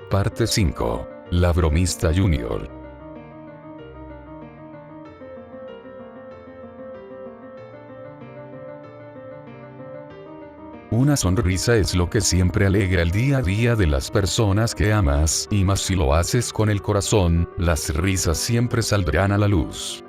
Parte 5. La bromista Junior. Una sonrisa es lo que siempre alegra el día a día de las personas que amas, y más si lo haces con el corazón, las risas siempre saldrán a la luz.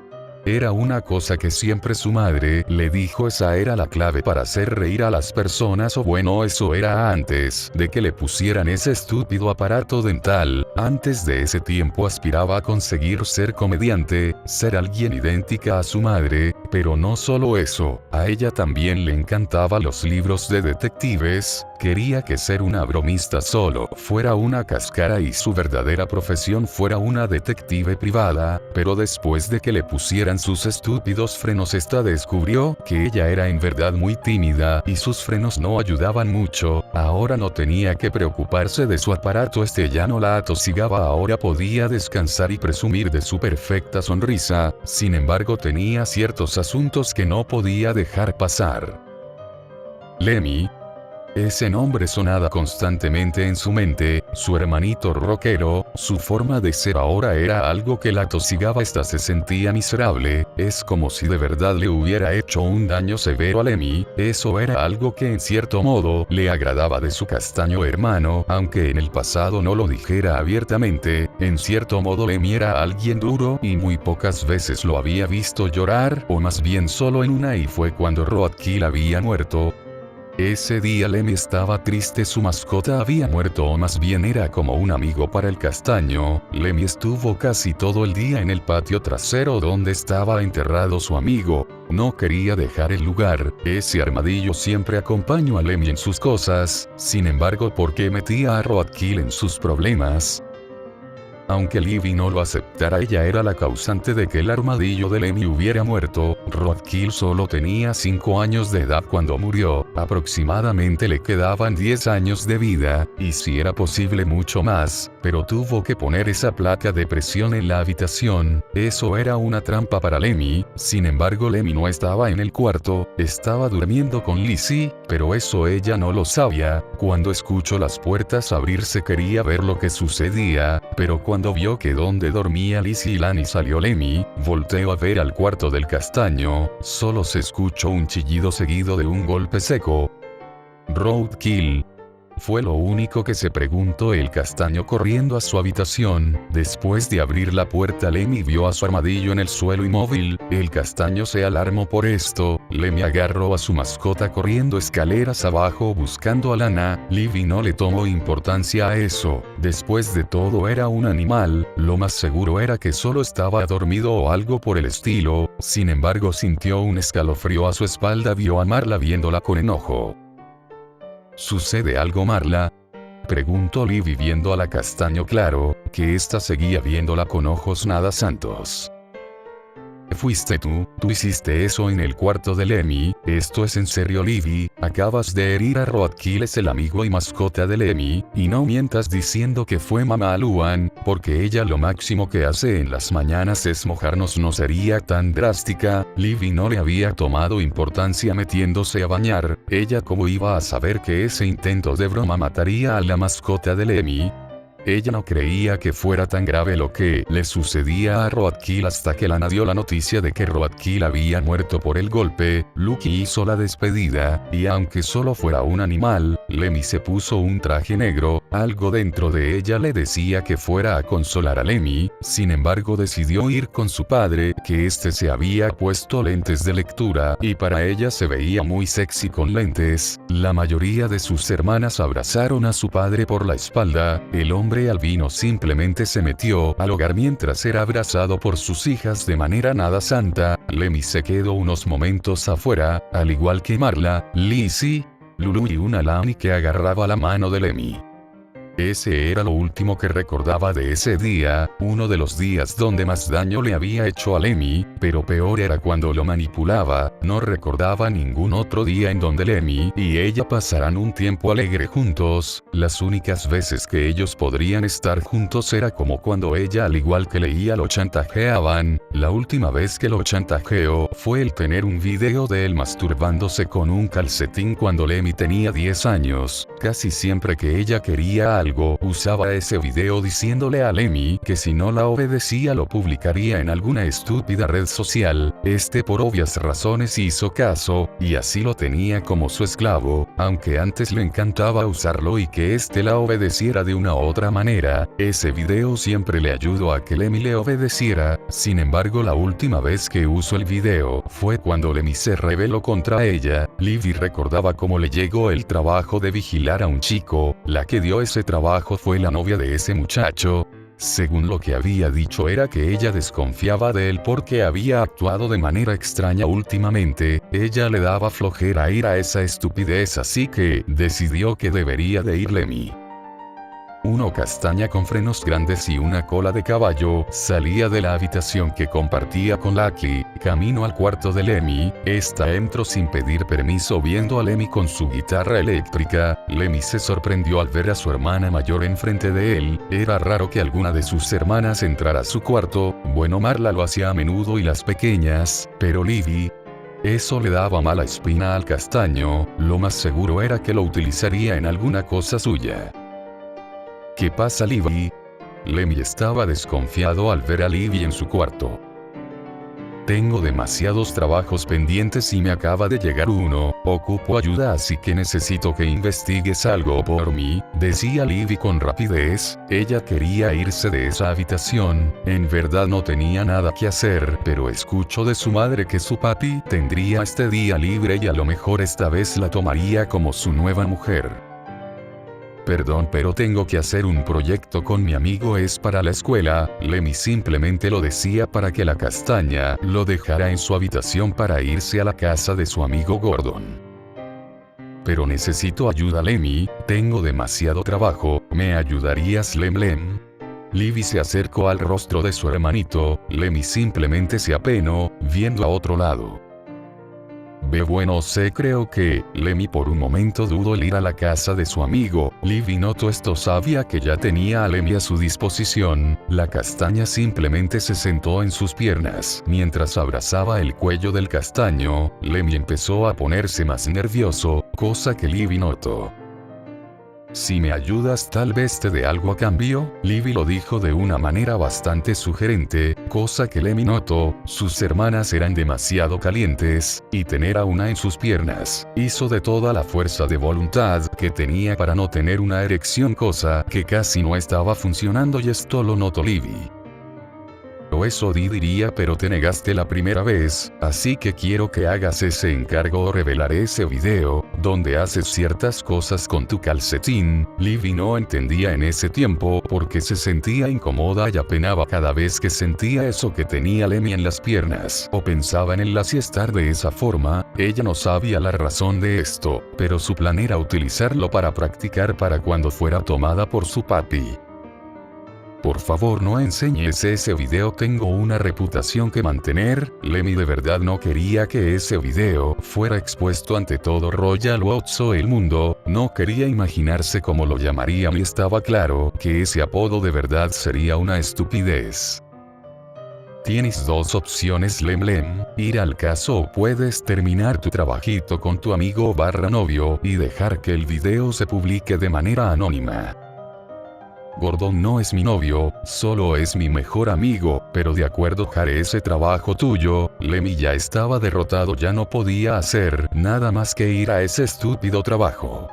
Era una cosa que siempre su madre le dijo, esa era la clave para hacer reír a las personas, o bueno, eso era antes de que le pusieran ese estúpido aparato dental. Antes de ese tiempo aspiraba a conseguir ser comediante, ser alguien idéntica a su madre, pero no solo eso, a ella también le encantaban los libros de detectives. Quería que ser una bromista solo fuera una cáscara y su verdadera profesión fuera una detective privada, pero después de que le pusieran sus estúpidos frenos, esta descubrió que ella era en verdad muy tímida y sus frenos no ayudaban mucho. Ahora no tenía que preocuparse de su aparato, ya no la atosigaba, ahora podía descansar y presumir de su perfecta sonrisa. Sin embargo, tenía ciertos asuntos que no podía dejar pasar. Lemmy. Ese nombre sonaba constantemente en su mente, su hermanito rockero, su forma de ser ahora era algo que la atosigaba, se sentía miserable, es como si de verdad le hubiera hecho un daño severo a Lemmy. Eso era algo que en cierto modo le agradaba de su castaño hermano, aunque en el pasado no lo dijera abiertamente. En cierto modo Lemmy era alguien duro y muy pocas veces lo había visto llorar, o más bien solo en una, y fue cuando Roadkill había muerto. Ese día Lemmy estaba triste, su mascota había muerto, o más bien era como un amigo para el castaño. Lemmy estuvo casi todo el día en el patio trasero donde estaba enterrado su amigo. No quería dejar el lugar, ese armadillo siempre acompañó a Lemmy en sus cosas. Sin embargo, ¿por qué metía a Roadkill en sus problemas? Aunque Livy no lo aceptara, ella era la causante de que el armadillo de Lemmy hubiera muerto. Roadkill solo tenía 5 años de edad cuando murió, aproximadamente le quedaban 10 años de vida, y si era posible mucho más, pero tuvo que poner esa placa de presión en la habitación. Eso era una trampa para Lemmy. Sin embargo, Lemmy no estaba en el cuarto, estaba durmiendo con Lizzie, pero eso ella no lo sabía. Cuando escuchó las puertas abrirse quería ver lo que sucedía, pero cuando vio que donde dormía Lizzie y Lani salió Lemmy, volteó a ver al cuarto del castaño. Solo se escuchó un chillido seguido de un golpe seco. Roadkill. Fue lo único que se preguntó el castaño corriendo a su habitación. Después de abrir la puerta, Lemmy vio a su armadillo en el suelo inmóvil. El castaño se alarmó por esto. Lemmy agarró a su mascota corriendo escaleras abajo buscando a Lana. Livy no le tomó importancia a eso. Después de todo era un animal, lo más seguro era que solo estaba dormido o algo por el estilo. Sin embargo, sintió un escalofrío a su espalda, vio a Marla viéndola con enojo. ¿Sucede algo, Marla?, preguntó Livy viendo a la castaño claro, que ésta seguía viéndola con ojos nada santos. ¿Fuiste tú hiciste eso en el cuarto de Lemmy? ¿Esto es en serio, Livy? Acabas de herir a Roadkill, es el amigo y mascota de Lemmy, y no mientas diciendo que fue mamá Luan, porque ella lo máximo que hace en las mañanas es mojarnos. No sería tan drástica. Livy no le había tomado importancia metiéndose a bañar. Ella cómo iba a saber que ese intento de broma mataría a la mascota de Lemmy. Ella no creía que fuera tan grave lo que le sucedía a Roadkill hasta que Lana dio la noticia de que Roadkill había muerto por el golpe. Lucky hizo la despedida, y aunque solo fuera un animal, Lemmy se puso un traje negro. Algo dentro de ella le decía que fuera a consolar a Lemmy. Sin embargo, decidió ir con su padre, que se había puesto lentes de lectura, y para ella se veía muy sexy con lentes. La mayoría de sus hermanas abrazaron a su padre por la espalda. El hombre albino simplemente se metió al hogar mientras era abrazado por sus hijas de manera nada santa. Lemmy se quedó unos momentos afuera, al igual que Marla, Lizzie, Lulu y una Lani que agarraba la mano de Lemmy. Ese era lo último que recordaba de ese día, uno de los días donde más daño le había hecho a Lemmy, pero peor era cuando lo manipulaba. No recordaba ningún otro día en donde Lemmy y ella pasaran un tiempo alegre juntos. Las únicas veces que ellos podrían estar juntos era como cuando ella, al igual que Leia, lo chantajeaban. La última vez que lo chantajeó fue el tener un video de él masturbándose con un calcetín cuando Lemmy tenía 10 años. Casi siempre que ella quería algo, usaba ese video diciéndole a Lemmy que si no la obedecía lo publicaría en alguna estúpida red social. Por obvias razones hizo caso, y así lo tenía como su esclavo, aunque antes le encantaba usarlo y que la obedeciera de una u otra manera. Ese video siempre le ayudó a que Lemmy le obedeciera. Sin embargo, la última vez que usó el video fue cuando Lemmy se rebeló contra ella. Livy recordaba cómo le llegó el trabajo de vigilar a un chico. La que dio ese trabajo fue la novia de ese muchacho. Según lo que había dicho, era que ella desconfiaba de él porque había actuado de manera extraña últimamente. Ella le daba flojera ir a esa estupidez, así que decidió que debería de ir Lemmy. Uno castaña con frenos grandes y una cola de caballo salía de la habitación que compartía con Lucky, camino al cuarto de Lemmy. Entró sin pedir permiso viendo a Lemmy con su guitarra eléctrica. Lemmy se sorprendió al ver a su hermana mayor enfrente de él. Era raro que alguna de sus hermanas entrara a su cuarto. Bueno, Marla lo hacía a menudo y las pequeñas, pero Livy... Eso le daba mala espina al castaño. Lo más seguro era que lo utilizaría en alguna cosa suya. ¿Qué pasa, Livy? Lemmy estaba desconfiado al ver a Livy en su cuarto. Tengo demasiados trabajos pendientes y me acaba de llegar uno. Ocupo ayuda, así que necesito que investigues algo por mí, decía Livy con rapidez. Ella quería irse de esa habitación. En verdad no tenía nada que hacer, pero escuchó de su madre que su papi tendría este día libre y a lo mejor esta vez la tomaría como su nueva mujer. Perdón, pero tengo que hacer un proyecto con mi amigo, es para la escuela. Lemmy simplemente lo decía para que la castaña lo dejara en su habitación para irse a la casa de su amigo Gordon. Pero necesito ayuda, Lemmy, tengo demasiado trabajo, ¿me ayudarías, Lem? Livy se acercó al rostro de su hermanito. Lemmy simplemente se apenó, viendo a otro lado. Bueno, creo que, Lemmy por un momento dudó el ir a la casa de su amigo. Livy notó esto, sabía que ya tenía a Lemmy a su disposición. La castaña simplemente se sentó en sus piernas. Mientras abrazaba el cuello del castaño, Lemmy empezó a ponerse más nervioso, cosa que Livy notó. Si me ayudas tal vez te dé algo a cambio, Livy lo dijo de una manera bastante sugerente, cosa que Lemmy notó. Sus hermanas eran demasiado calientes, y tener a una en sus piernas hizo de toda la fuerza de voluntad que tenía para no tener una erección, cosa que casi no estaba funcionando, y esto lo notó Livy. Eso diría, pero te negaste la primera vez, así que quiero que hagas ese encargo o revelaré ese video, donde haces ciertas cosas con tu calcetín. Livy no entendía en ese tiempo porque se sentía incómoda y apenaba cada vez que sentía eso que tenía Lemmy en las piernas, o pensaba en él así estar de esa forma. Ella no sabía la razón de esto, pero su plan era utilizarlo para practicar para cuando fuera tomada por su papi. Por favor, no enseñes ese video, tengo una reputación que mantener. Lemmy de verdad no quería que ese video fuera expuesto ante todo Royal Oats o el mundo. No quería imaginarse cómo lo llamarían y estaba claro que ese apodo de verdad sería una estupidez. Tienes dos opciones, Lem, ir al caso o puedes terminar tu trabajito con tu amigo / novio y dejar que el video se publique de manera anónima. Gordon no es mi novio, solo es mi mejor amigo, pero de acuerdo, haré ese trabajo tuyo. Lemmy ya estaba derrotado, ya no podía hacer nada más que ir a ese estúpido trabajo.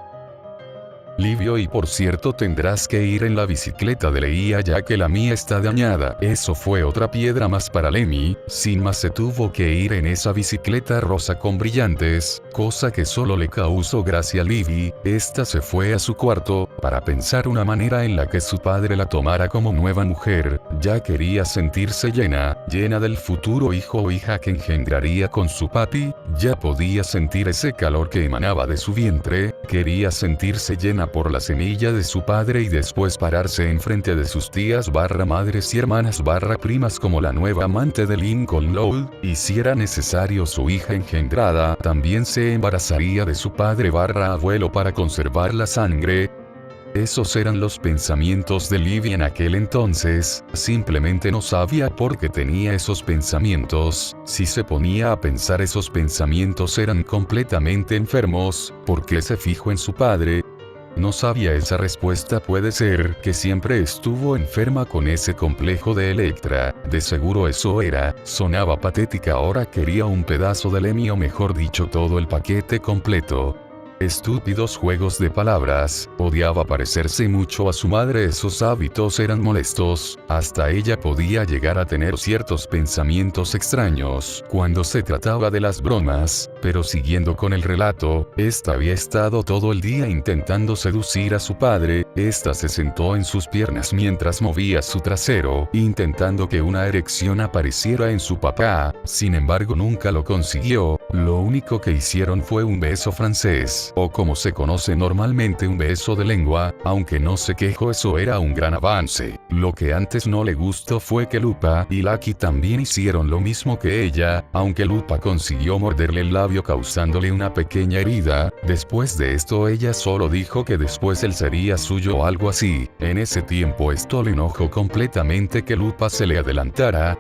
Livio, y por cierto tendrás que ir en la bicicleta de Leia ya que la mía está dañada. Eso fue otra piedra más para Lemmy. Sin más se tuvo que ir en esa bicicleta rosa con brillantes, cosa que solo le causó gracia a Livy. Esta se fue a su cuarto para pensar una manera en la que su padre la tomara como nueva mujer, Ya quería sentirse llena del futuro hijo o hija que engendraría con su papi, ya podía sentir ese calor que emanaba de su vientre, quería sentirse llena por la semilla de su padre y después pararse enfrente de sus tías madres y hermanas primas como la nueva amante de Lincoln Lowe, y si era necesario su hija engendrada también se embarazaría de su padre abuelo para conservar la sangre. Esos eran los pensamientos de Livy en aquel entonces, simplemente no sabía por qué tenía esos pensamientos, si se ponía a pensar esos pensamientos eran completamente enfermos, ¿por qué se fijó en su padre? No sabía esa respuesta, puede ser que siempre estuvo enferma con ese complejo de Electra, de seguro eso era, sonaba patética, ahora quería un pedazo de Lemmy o mejor dicho todo el paquete completo. Estúpidos juegos de palabras, odiaba parecerse mucho a su madre, esos hábitos eran molestos, hasta ella podía llegar a tener ciertos pensamientos extraños cuando se trataba de las bromas, pero siguiendo con el relato, esta había estado todo el día intentando seducir a su padre, esta se sentó en sus piernas mientras movía su trasero, intentando que una erección apareciera en su papá, sin embargo nunca lo consiguió, lo único que hicieron fue un beso francés, o como se conoce normalmente un beso de lengua, aunque no se quejó, eso era un gran avance. Lo que antes no le gustó fue que Lupa y Lucky también hicieron lo mismo que ella, aunque Lupa consiguió morderle el labio causándole una pequeña herida, después de esto ella solo dijo que después él sería suyo o algo así, en ese tiempo esto le enojó completamente que Lupa se le adelantara.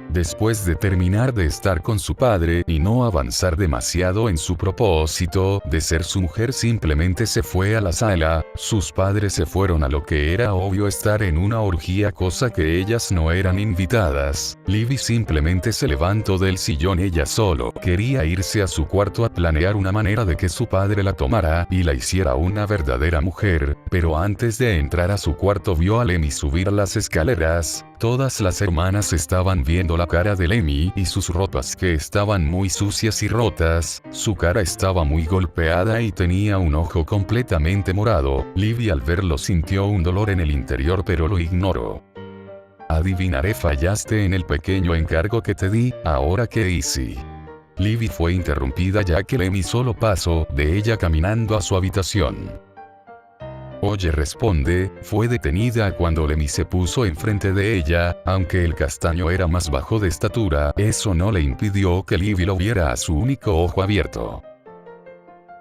Después de terminar de estar con su padre y no avanzar demasiado en su propósito de ser su mujer, simplemente se fue a la sala, sus padres se fueron a lo que era obvio estar en una orgía, cosa que ellas no eran invitadas. Livy simplemente se levantó del sillón, ella solo quería irse a su cuarto a planear una manera de que su padre la tomara y la hiciera una verdadera mujer, pero antes de entrar a su cuarto vio a Lemmy subir las escaleras. Todas las hermanas estaban viendo la cara de Lemmy y sus ropas que estaban muy sucias y rotas, su cara estaba muy golpeada y tenía un ojo completamente morado. Livy al verlo sintió un dolor en el interior pero lo ignoró. Adivinaré, fallaste en el pequeño encargo que te di, ahora qué hice. Livy fue interrumpida ya que Lemmy solo pasó de ella caminando a su habitación. Oye, responde, fue detenida cuando Lemmy se puso enfrente de ella, aunque el castaño era más bajo de estatura, eso no le impidió que Livy lo viera a su único ojo abierto.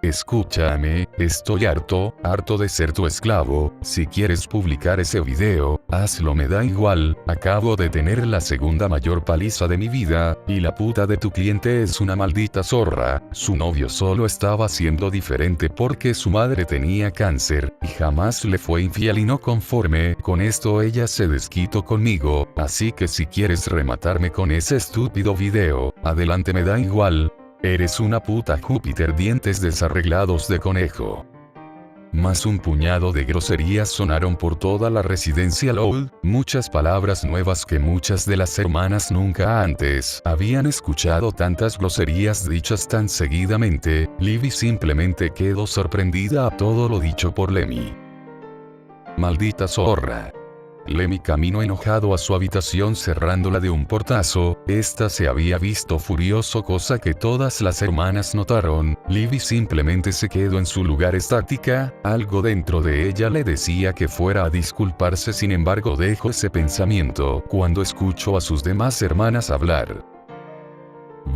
Escúchame, estoy harto de ser tu esclavo, si quieres publicar ese video, hazlo, me da igual, acabo de tener la segunda mayor paliza de mi vida, y la puta de tu cliente es una maldita zorra, su novio solo estaba siendo diferente porque su madre tenía cáncer, y jamás le fue infiel y no conforme con esto ella se desquitó conmigo, así que si quieres rematarme con ese estúpido video, adelante, me da igual. Eres una puta Júpiter, dientes desarreglados de conejo. Más un puñado de groserías sonaron por toda la residencia Lowe, muchas palabras nuevas que muchas de las hermanas nunca antes habían escuchado tantas groserías dichas tan seguidamente. Livy simplemente quedó sorprendida a todo lo dicho por Lemmy. Maldita zorra. Lemmy caminó enojado a su habitación cerrándola de un portazo, esta se había visto furioso, cosa que todas las hermanas notaron. Livy simplemente se quedó en su lugar estática, algo dentro de ella le decía que fuera a disculparse, sin embargo dejó ese pensamiento cuando escuchó a sus demás hermanas hablar.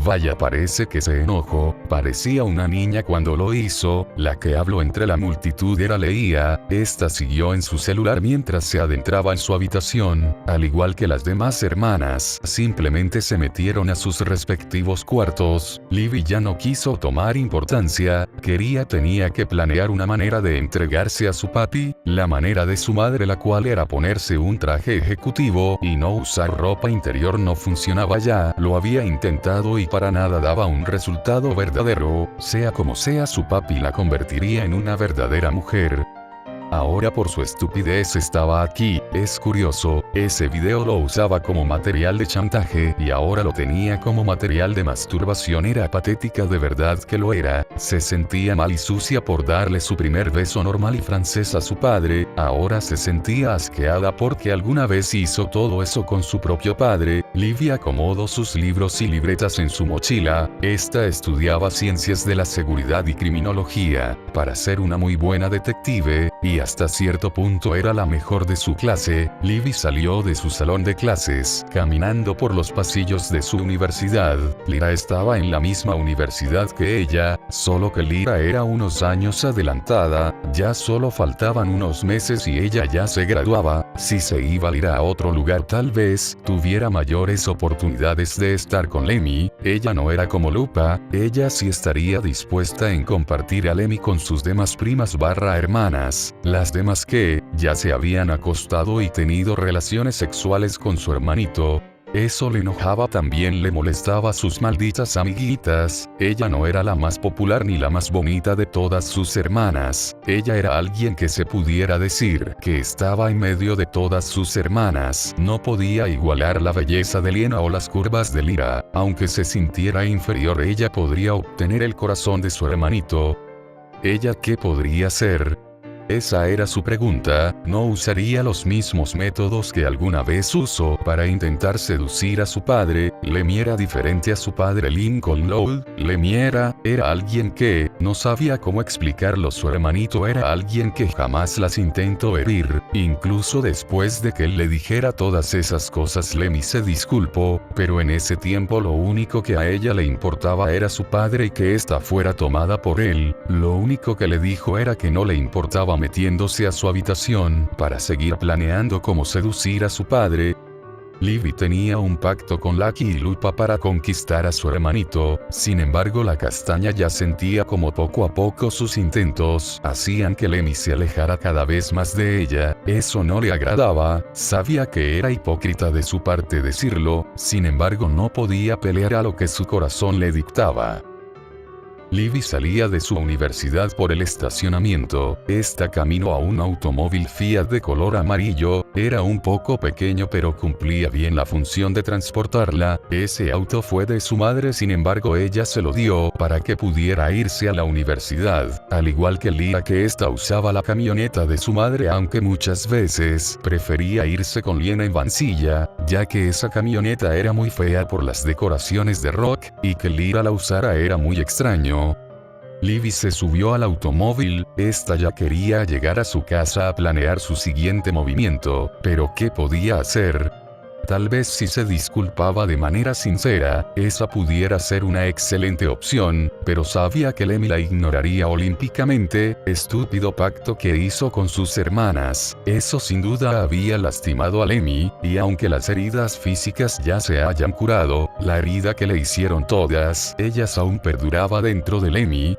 Vaya, parece que se enojó, parecía una niña cuando lo hizo, la que habló entre la multitud era Leia, esta siguió en su celular mientras se adentraba en su habitación, al igual que las demás hermanas, simplemente se metieron a sus respectivos cuartos. Livy ya no quiso tomar importancia, tenía que planear una manera de entregarse a su papi, la manera de su madre, la cual era ponerse un traje ejecutivo y no usar ropa interior, no funcionaba ya, lo había intentado y para nada daba un resultado verdadero, sea como sea su papi la convertiría en una verdadera mujer. Ahora por su estupidez estaba aquí. Es curioso, ese video lo usaba como material de chantaje y ahora lo tenía como material de masturbación. Era patética, de verdad que lo era. Se sentía mal y sucia por darle su primer beso normal y francés a su padre. Ahora se sentía asqueada porque alguna vez hizo todo eso con su propio padre. Livy acomodó sus libros y libretas en su mochila. Esta estudiaba ciencias de la seguridad y criminología para ser una muy buena detective, y hasta cierto punto era la mejor de su clase. Livy salió de su salón de clases, caminando por los pasillos de su universidad. Lyra estaba en la misma universidad que ella, solo que Lyra era unos años adelantada, ya solo faltaban unos meses y ella ya se graduaba. Si se iba Lyra a otro lugar tal vez tuviera mayores oportunidades de estar con Lemmy. Ella no era como Lupa, ella sí estaría dispuesta en compartir a Lemmy con sus demás primas barra hermanas, las demás que ya se habían acostado y tenido relaciones sexuales con su hermanito. Eso le enojaba, también le molestaba a sus malditas amiguitas. Ella no era la más popular ni la más bonita de todas sus hermanas. Ella era alguien que se pudiera decir que estaba en medio de todas sus hermanas. No podía igualar la belleza de Liena o las curvas de Lyra. Aunque se sintiera inferior, ella podría obtener el corazón de su hermanito. ¿Ella qué podría hacer? Esa era su pregunta. ¿No usaría los mismos métodos que alguna vez usó para intentar seducir a su padre? Lemmy era diferente a su padre Lincoln Lowe. Lemmy era alguien que no sabía cómo explicarlo. Su hermanito era alguien que jamás las intentó herir. Incluso después de que él le dijera todas esas cosas, Lemmy se disculpó, pero en ese tiempo lo único que a ella le importaba era su padre y que ésta fuera tomada por él. Lo único que le dijo era que no le importaba metiéndose a su habitación para seguir planeando cómo seducir a su padre. Livy tenía un pacto con Lucky y Lupa para conquistar a su hermanito. Sin embargo, la castaña ya sentía como poco a poco sus intentos hacían que Lemmy se alejara cada vez más de ella. Eso no le agradaba, sabía que era hipócrita de su parte decirlo, sin embargo no podía pelear a lo que su corazón le dictaba. Livy salía de su universidad por el estacionamiento. Esta caminó a un automóvil Fiat de color amarillo. Era un poco pequeño pero cumplía bien la función de transportarla. Ese auto fue de su madre, sin embargo ella se lo dio para que pudiera irse a la universidad. Al igual que Lyra, que esta usaba la camioneta de su madre, aunque muchas veces prefería irse con Liena en vansilla, ya que esa camioneta era muy fea por las decoraciones de rock, y que Lyra la usara era muy extraño. Livy se subió al automóvil. Esta ya quería llegar a su casa a planear su siguiente movimiento, pero ¿qué podía hacer? Tal vez si se disculpaba de manera sincera, esa pudiera ser una excelente opción, pero sabía que Lemmy la ignoraría olímpicamente. Estúpido pacto que hizo con sus hermanas. Eso sin duda había lastimado a Lemmy, y aunque las heridas físicas ya se hayan curado, la herida que le hicieron todas ellas aún perduraba dentro de Lemmy.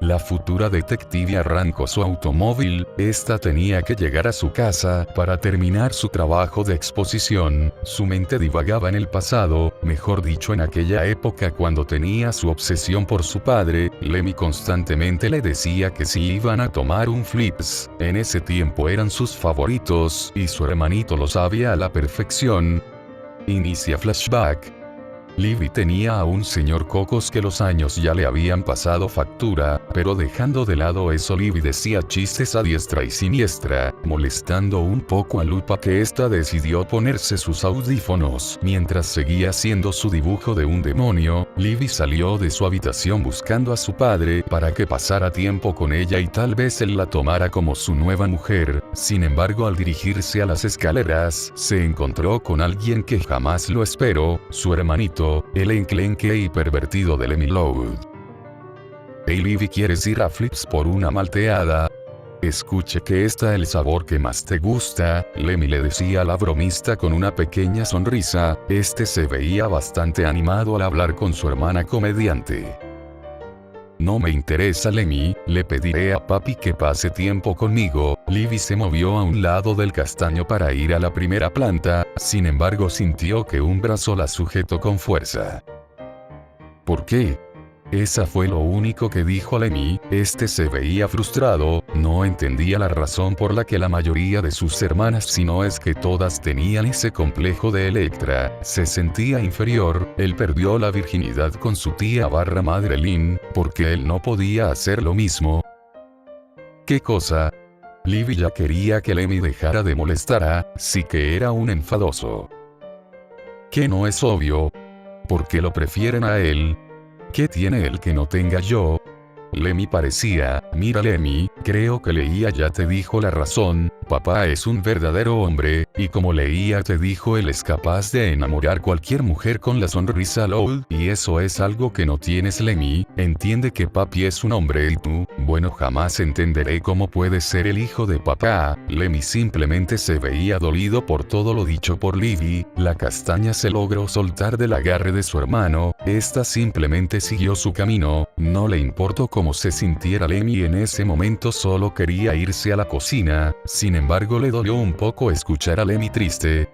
La futura detective arrancó su automóvil. Esta tenía que llegar a su casa para terminar su trabajo de exposición. Su mente divagaba en el pasado, mejor dicho en aquella época cuando tenía su obsesión por su padre. Lemmy constantemente le decía que si iban a tomar un flips, en ese tiempo eran sus favoritos, y su hermanito lo sabía a la perfección. Inicia flashback. Livy tenía a un señor Cocos que los años ya le habían pasado factura, pero dejando de lado eso, Livy decía chistes a diestra y siniestra, molestando un poco a Lupa, que ésta decidió ponerse sus audífonos. Mientras seguía haciendo su dibujo de un demonio, Livy salió de su habitación buscando a su padre para que pasara tiempo con ella y tal vez él la tomara como su nueva mujer. Sin embargo, al dirigirse a las escaleras, se encontró con alguien que jamás lo esperó, su hermanito, el enclenque y pervertido de Lemmy Lowe. Hey Livy, ¿quieres ir a Flips por una malteada? Escuche que está el sabor que más te gusta, Lemmy le decía a la bromista con una pequeña sonrisa. Este se veía bastante animado al hablar con su hermana comediante. No me interesa, Lemmy, le pediré a papi que pase tiempo conmigo. Livy se movió a un lado del castaño para ir a la primera planta, sin embargo sintió que un brazo la sujetó con fuerza. ¿Por qué? Esa fue lo único que dijo Lemmy. Este se veía frustrado, no entendía la razón por la que la mayoría de sus hermanas, si no es que todas, tenían ese complejo de Electra. Se sentía inferior. Él perdió la virginidad con su tía barra madre Lynn, porque él no podía hacer lo mismo. ¿Qué cosa? Libby ya quería que Lemmy dejara de molestar, sí que era un enfadoso. ¿Qué no es obvio? ¿Por qué lo prefieren a él? ¿Qué tiene él que no tenga yo? Lemmy parecía, mira Lemmy, creo que Leía ya te dijo la razón, papá es un verdadero hombre, y como Leía te dijo él es capaz de enamorar cualquier mujer con la sonrisa LOL, y eso es algo que no tienes Lemmy, entiende que papi es un hombre y tú, bueno jamás entenderé cómo puedes ser el hijo de papá. Lemmy simplemente se veía dolido por todo lo dicho por Libby. La castaña se logró soltar del agarre de su hermano, esta simplemente siguió su camino, no le importó cómo se sintiera Lemmy en ese momento, solo quería irse a la cocina. Sin embargo le dolió un poco escuchar a Lemmy triste.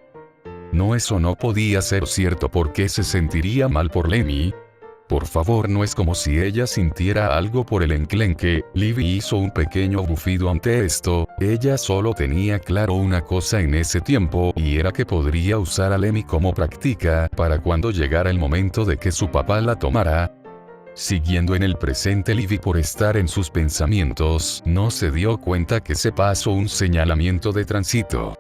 No, eso no podía ser cierto. ¿Por qué se sentiría mal por Lemmy? Por favor, no es como si ella sintiera algo por el enclenque. Libby hizo un pequeño bufido ante esto. Ella solo tenía claro una cosa en ese tiempo, y era que podría usar a Lemmy como práctica para cuando llegara el momento de que su papá la tomara. Siguiendo en el presente, Libby, por estar en sus pensamientos, no se dio cuenta que se pasó un señalamiento de tránsito.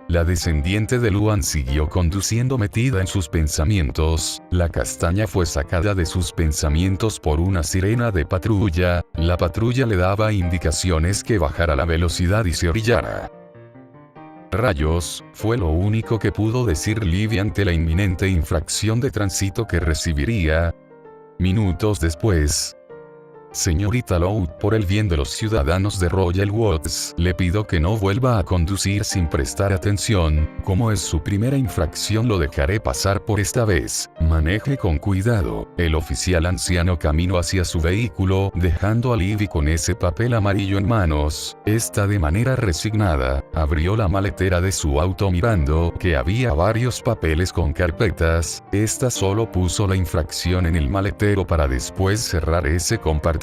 La descendiente de Luan siguió conduciendo metida en sus pensamientos. La castaña fue sacada de sus pensamientos por una sirena de patrulla. La patrulla le daba indicaciones que bajara la velocidad y se orillara. Rayos, fue lo único que pudo decir Libby ante la inminente infracción de tránsito que recibiría. Minutos después. Señorita Loud, por el bien de los ciudadanos de Royal Woods, le pido que no vuelva a conducir sin prestar atención. Como es su primera infracción, lo dejaré pasar por esta vez. Maneje con cuidado. El oficial anciano caminó hacia su vehículo, dejando a Libby con ese papel amarillo en manos. Esta, de manera resignada, abrió la maletera de su auto mirando que había varios papeles con carpetas. Esta solo puso la infracción en el maletero para después cerrar ese compartimiento.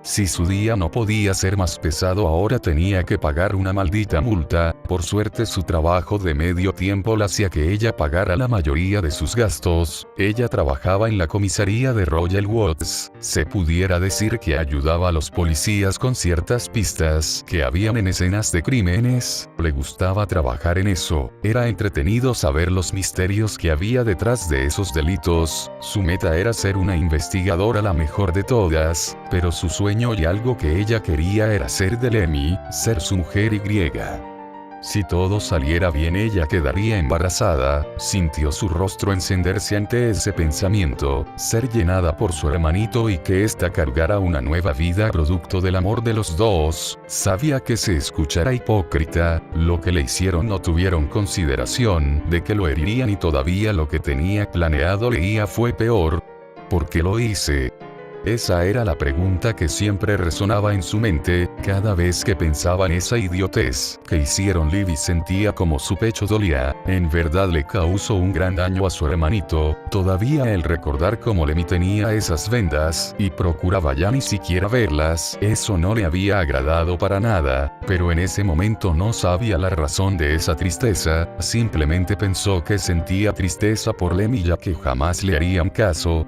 Si su día no podía ser más pesado, ahora tenía que pagar una maldita multa. Por suerte su trabajo de medio tiempo la hacía que ella pagara la mayoría de sus gastos. Ella trabajaba en la comisaría de Royal Woods. Se pudiera decir que ayudaba a los policías con ciertas pistas que habían en escenas de crímenes. Le gustaba trabajar en eso. Era entretenido saber los misterios que había detrás de esos delitos. Su meta era ser una investigadora, la mejor de todas, pero su sueño y algo que ella quería era ser de Lemmy, ser su mujer y. Si todo saliera bien, ella quedaría embarazada. Sintió su rostro encenderse ante ese pensamiento, ser llenada por su hermanito y que ésta cargara una nueva vida producto del amor de los dos. Sabía que se escuchará hipócrita, lo que le hicieron no tuvieron consideración de que lo herirían y todavía lo que tenía planeado Leía fue peor. ¿Por qué lo hice? Esa era la pregunta que siempre resonaba en su mente. Cada vez que pensaba en esa idiotez que hicieron, Libby sentía como su pecho dolía. En verdad le causó un gran daño a su hermanito. Todavía el recordar cómo Lemmy tenía esas vendas y procuraba ya ni siquiera verlas, eso no le había agradado para nada, pero en ese momento no sabía la razón de esa tristeza. Simplemente pensó que sentía tristeza por Lemmy, ya que jamás le harían caso.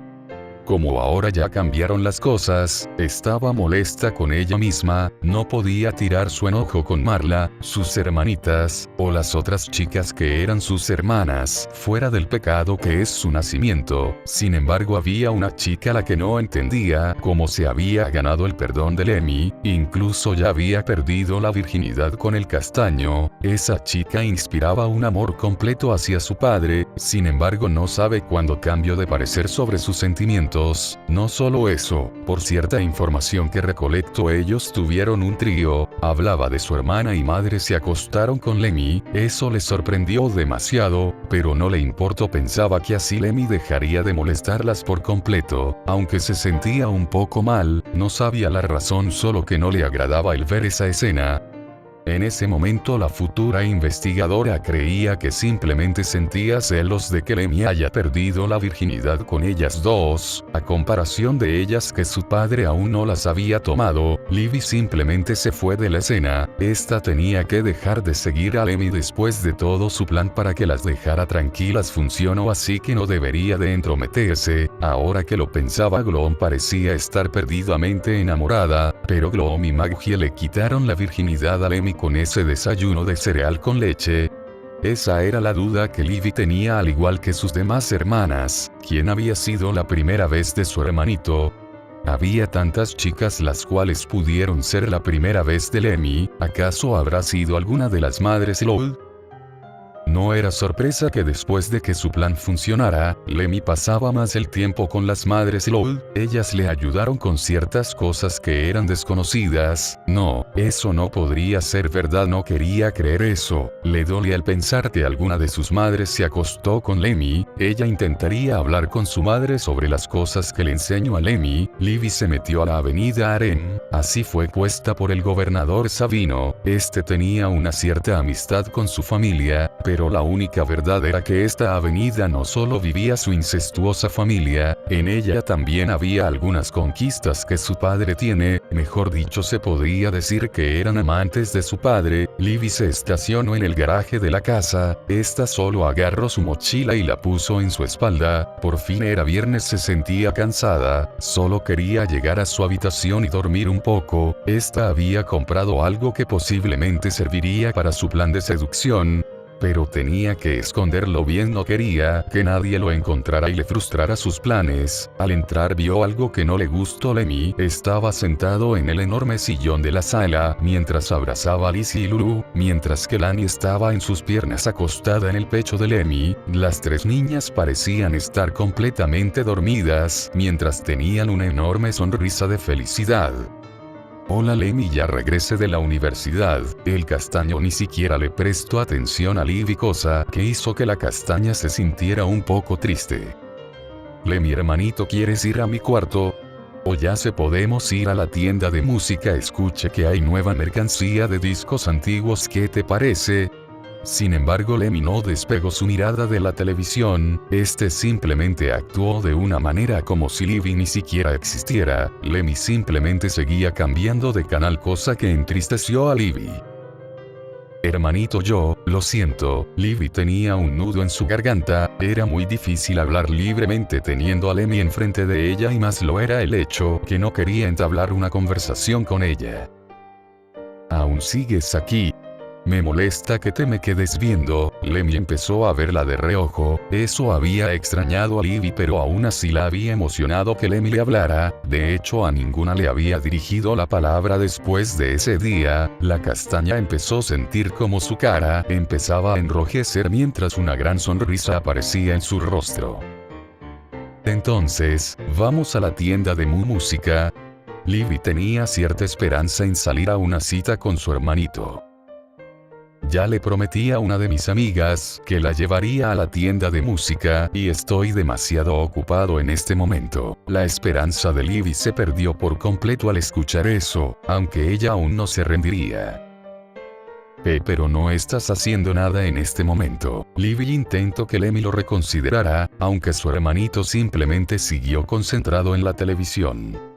Como ahora ya cambiaron las cosas, estaba molesta con ella misma, no podía tirar su enojo con Marla, sus hermanitas, o las otras chicas que eran sus hermanas, fuera del pecado que es su nacimiento. Sin embargo, había una chica a la que no entendía cómo se había ganado el perdón de Lemmy, incluso ya había perdido la virginidad con el castaño. Esa chica inspiraba un amor completo hacia su padre, sin embargo no sabe cuándo cambió de parecer sobre sus sentimientos. No solo eso, por cierta información que recolectó, ellos tuvieron un trío. Hablaba de su hermana y madre se acostaron con Lemmy. Eso le sorprendió demasiado, pero no le importó. Pensaba que así Lemmy dejaría de molestarlas por completo. Aunque se sentía un poco mal, no sabía la razón, solo que no le agradaba el ver esa escena. En ese momento la futura investigadora creía que simplemente sentía celos de que Lemmy haya perdido la virginidad con ellas dos, a comparación de ellas que su padre aún no las había tomado. Livy simplemente se fue de la escena. Esta tenía que dejar de seguir a Lemmy después de todo su plan para que las dejara tranquilas funcionó, así que no debería de entrometerse. Ahora que lo pensaba, Gloom parecía estar perdidamente enamorada, pero Gloom y Maggie le quitaron la virginidad a Lemmy con ese desayuno de cereal con leche. Esa era la duda que Livy tenía, al igual que sus demás hermanas. ¿Quién había sido la primera vez de su hermanito? Había tantas chicas las cuales pudieron ser la primera vez de Lemmy. ¿Acaso habrá sido alguna de las madres Lowell? No era sorpresa que después de que su plan funcionara, Lemmy pasaba más el tiempo con las madres Lowell. Ellas le ayudaron con ciertas cosas que eran desconocidas. No, eso no podría ser verdad, no quería creer eso. Le dolía al pensar que alguna de sus madres se acostó con Lemmy. Ella intentaría hablar con su madre sobre las cosas que le enseñó a Lemmy. Livy se metió a la avenida Harem. Así fue puesta por el gobernador Savino. Este tenía una cierta amistad con su familia, pero la única verdad era que esta avenida no solo vivía su incestuosa familia, en ella también había algunas conquistas que su padre tiene, mejor dicho se podría decir que eran amantes de su padre. Livy se estacionó en el garaje de la casa. Esta solo agarró su mochila y la puso en su espalda. Por fin era viernes, se sentía cansada, solo quería llegar a su habitación y dormir un poco. Esta había comprado algo que posiblemente serviría para su plan de seducción, pero tenía que esconderlo bien, no quería que nadie lo encontrara y le frustrara sus planes. Al entrar vio algo que no le gustó. Lemmy estaba sentado en el enorme sillón de la sala, mientras abrazaba a Lizzie y Lulu, mientras que Lani estaba en sus piernas acostada en el pecho de Lemmy. Las tres niñas parecían estar completamente dormidas, mientras tenían una enorme sonrisa de felicidad. Hola Lemmy, ya regresé de la universidad. El castaño ni siquiera le prestó atención a Livy, cosa que hizo que la castaña se sintiera un poco triste. Lemmy hermanito, ¿quieres ir a mi cuarto? O ya se podemos ir a la tienda de música, escuche que hay nueva mercancía de discos antiguos, ¿qué te parece? Sin embargo, Lemmy no despegó su mirada de la televisión. Este simplemente actuó de una manera como si Livy ni siquiera existiera. Lemmy simplemente seguía cambiando de canal, cosa que entristeció a Livy. Hermanito, yo, lo siento. Livy tenía un nudo en su garganta. Era muy difícil hablar libremente teniendo a Lemmy enfrente de ella, y más lo era el hecho que no quería entablar una conversación con ella. ¿Aún sigues aquí? Me molesta que te me quedes viendo. Lemmy empezó a verla de reojo. Eso había extrañado a Livy, pero aún así la había emocionado que Lemmy le hablara. De hecho, a ninguna le había dirigido la palabra después de ese día. La castaña empezó a sentir como su cara empezaba a enrojecer mientras una gran sonrisa aparecía en su rostro. Entonces, ¿vamos a la tienda de música? Livy tenía cierta esperanza en salir a una cita con su hermanito. Ya le prometí a una de mis amigas que la llevaría a la tienda de música, y estoy demasiado ocupado en este momento. La esperanza de Livy se perdió por completo al escuchar eso, aunque ella aún no se rendiría. Pero no estás haciendo nada en este momento. Livy intentó que Lemmy lo reconsiderara, aunque su hermanito simplemente siguió concentrado en la televisión.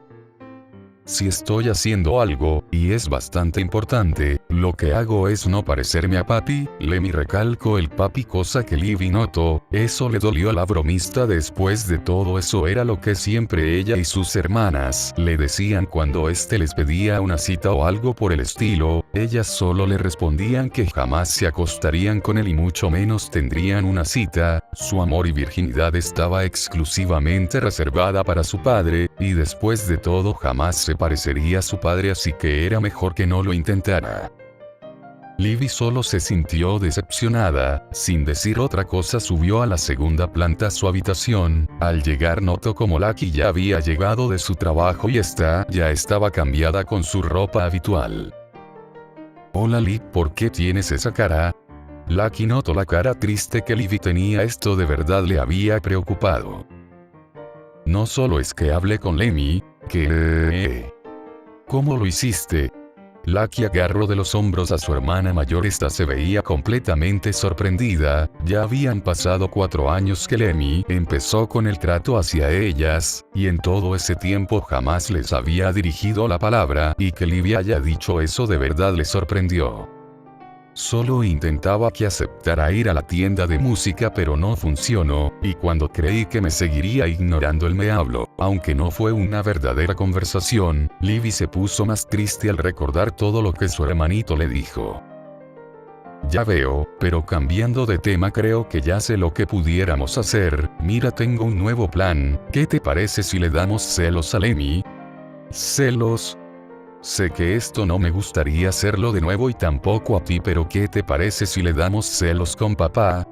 Si estoy haciendo algo, y es bastante importante, lo que hago es no parecerme a papi. Lemmy recalcó el papi, cosa que Livy notó. Eso le dolió a la bromista. Después de todo, eso era lo que siempre ella y sus hermanas le decían cuando éste les pedía una cita o algo por el estilo. Ellas solo le respondían que jamás se acostarían con él y mucho menos tendrían una cita. Su amor y virginidad estaba exclusivamente reservada para su padre, y después de todo jamás se parecería a su padre, así que era mejor que no lo intentara. Livy solo se sintió decepcionada. Sin decir otra cosa, subió a la segunda planta a su habitación. Al llegar notó como Lucky ya había llegado de su trabajo y ya estaba cambiada con su ropa habitual. Hola Liv, ¿por qué tienes esa cara? Lucky notó la cara triste que Livy tenía. Esto de verdad le había preocupado. No solo es que hablé con Lemmy, ¿Cómo lo hiciste? Lucky agarró de los hombros a su hermana mayor. Esta se veía completamente sorprendida. Ya habían pasado 4 años que Lemmy empezó con el trato hacia ellas, y en todo ese tiempo jamás les había dirigido la palabra, y que Livy haya dicho eso de verdad le sorprendió. Solo intentaba que aceptara ir a la tienda de música, pero no funcionó, y cuando creí que me seguiría ignorando él me habló. Aunque no fue una verdadera conversación, Livy se puso más triste al recordar todo lo que su hermanito le dijo. Ya veo, pero cambiando de tema, creo que ya sé lo que pudiéramos hacer. Mira, tengo un nuevo plan. ¿Qué te parece si le damos celos a Lemmy? ¿Celos? Sé que esto no me gustaría hacerlo de nuevo y tampoco a ti, pero ¿qué te parece si le damos celos con papá?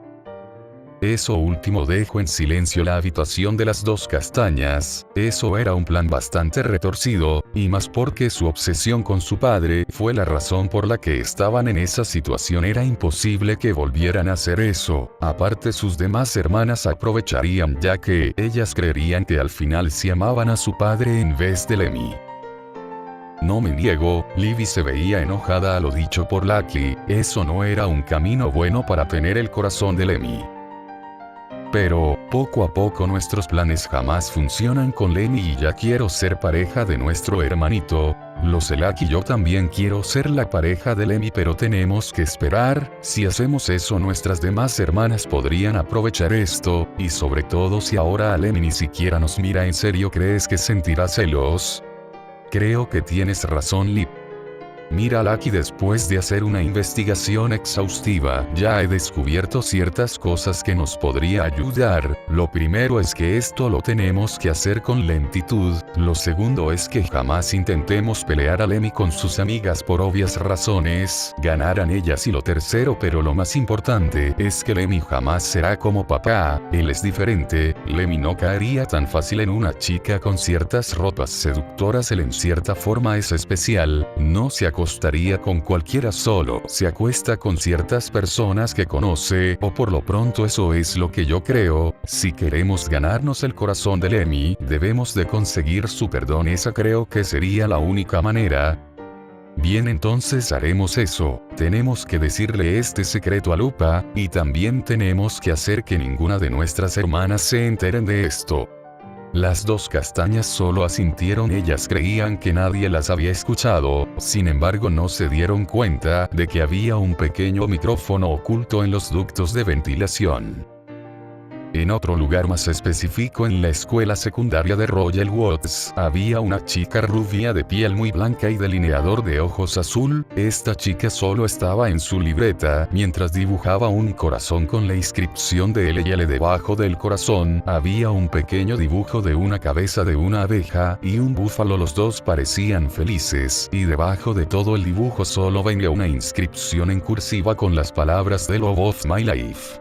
Eso último dejó en silencio la habitación de las dos castañas. Eso era un plan bastante retorcido, y más porque su obsesión con su padre fue la razón por la que estaban en esa situación. Era imposible que volvieran a hacer eso. Aparte, sus demás hermanas aprovecharían, ya que ellas creerían que al final sí amaban a su padre en vez de Lemmy. No me niego, Livy se veía enojada a lo dicho por Lucky. Eso no era un camino bueno para tener el corazón de Lemmy. Pero, poco a poco nuestros planes jamás funcionan con Lemmy y ya quiero ser pareja de nuestro hermanito. Lo sé, Lucky, yo también quiero ser la pareja de Lemmy, pero tenemos que esperar. Si hacemos eso, nuestras demás hermanas podrían aprovechar esto, y sobre todo si ahora Lemmy ni siquiera nos mira en serio. ¿Crees que sentirá celos? Creo que tienes razón, Liv. Mira, Lucky, después de hacer una investigación exhaustiva, ya he descubierto ciertas cosas que nos podría ayudar. Lo primero es que esto lo tenemos que hacer con lentitud. Lo segundo es que jamás intentemos pelear a Lemmy con sus amigas por obvias razones. Ganarán ellas. Y lo tercero, pero lo más importante, es que Lemmy jamás será como papá. Él es diferente. Lemmy no caería tan fácil en una chica con ciertas ropas seductoras. Él en cierta forma es especial. No se acostaría con cualquiera, solo se acuesta con ciertas personas que conoce, o por lo pronto eso es lo que yo creo. Si queremos ganarnos el corazón de Lemmy, debemos de conseguir su perdón. Esa creo que sería la única manera. Bien, entonces haremos eso. Tenemos que decirle este secreto a Lupa, y también tenemos que hacer que ninguna de nuestras hermanas se enteren de esto. Las dos castañas solo asintieron. Ellas creían que nadie las había escuchado, sin embargo no se dieron cuenta de que había un pequeño micrófono oculto en los ductos de ventilación. En otro lugar más específico, en la escuela secundaria de Royal Woods, había una chica rubia de piel muy blanca y delineador de ojos azul. Esta chica solo estaba en su libreta mientras dibujaba un corazón con la inscripción de LL. Debajo del corazón había un pequeño dibujo de una cabeza de una abeja y un búfalo. Los dos parecían felices, y debajo de todo el dibujo solo venía una inscripción en cursiva con las palabras "The Love of My Life".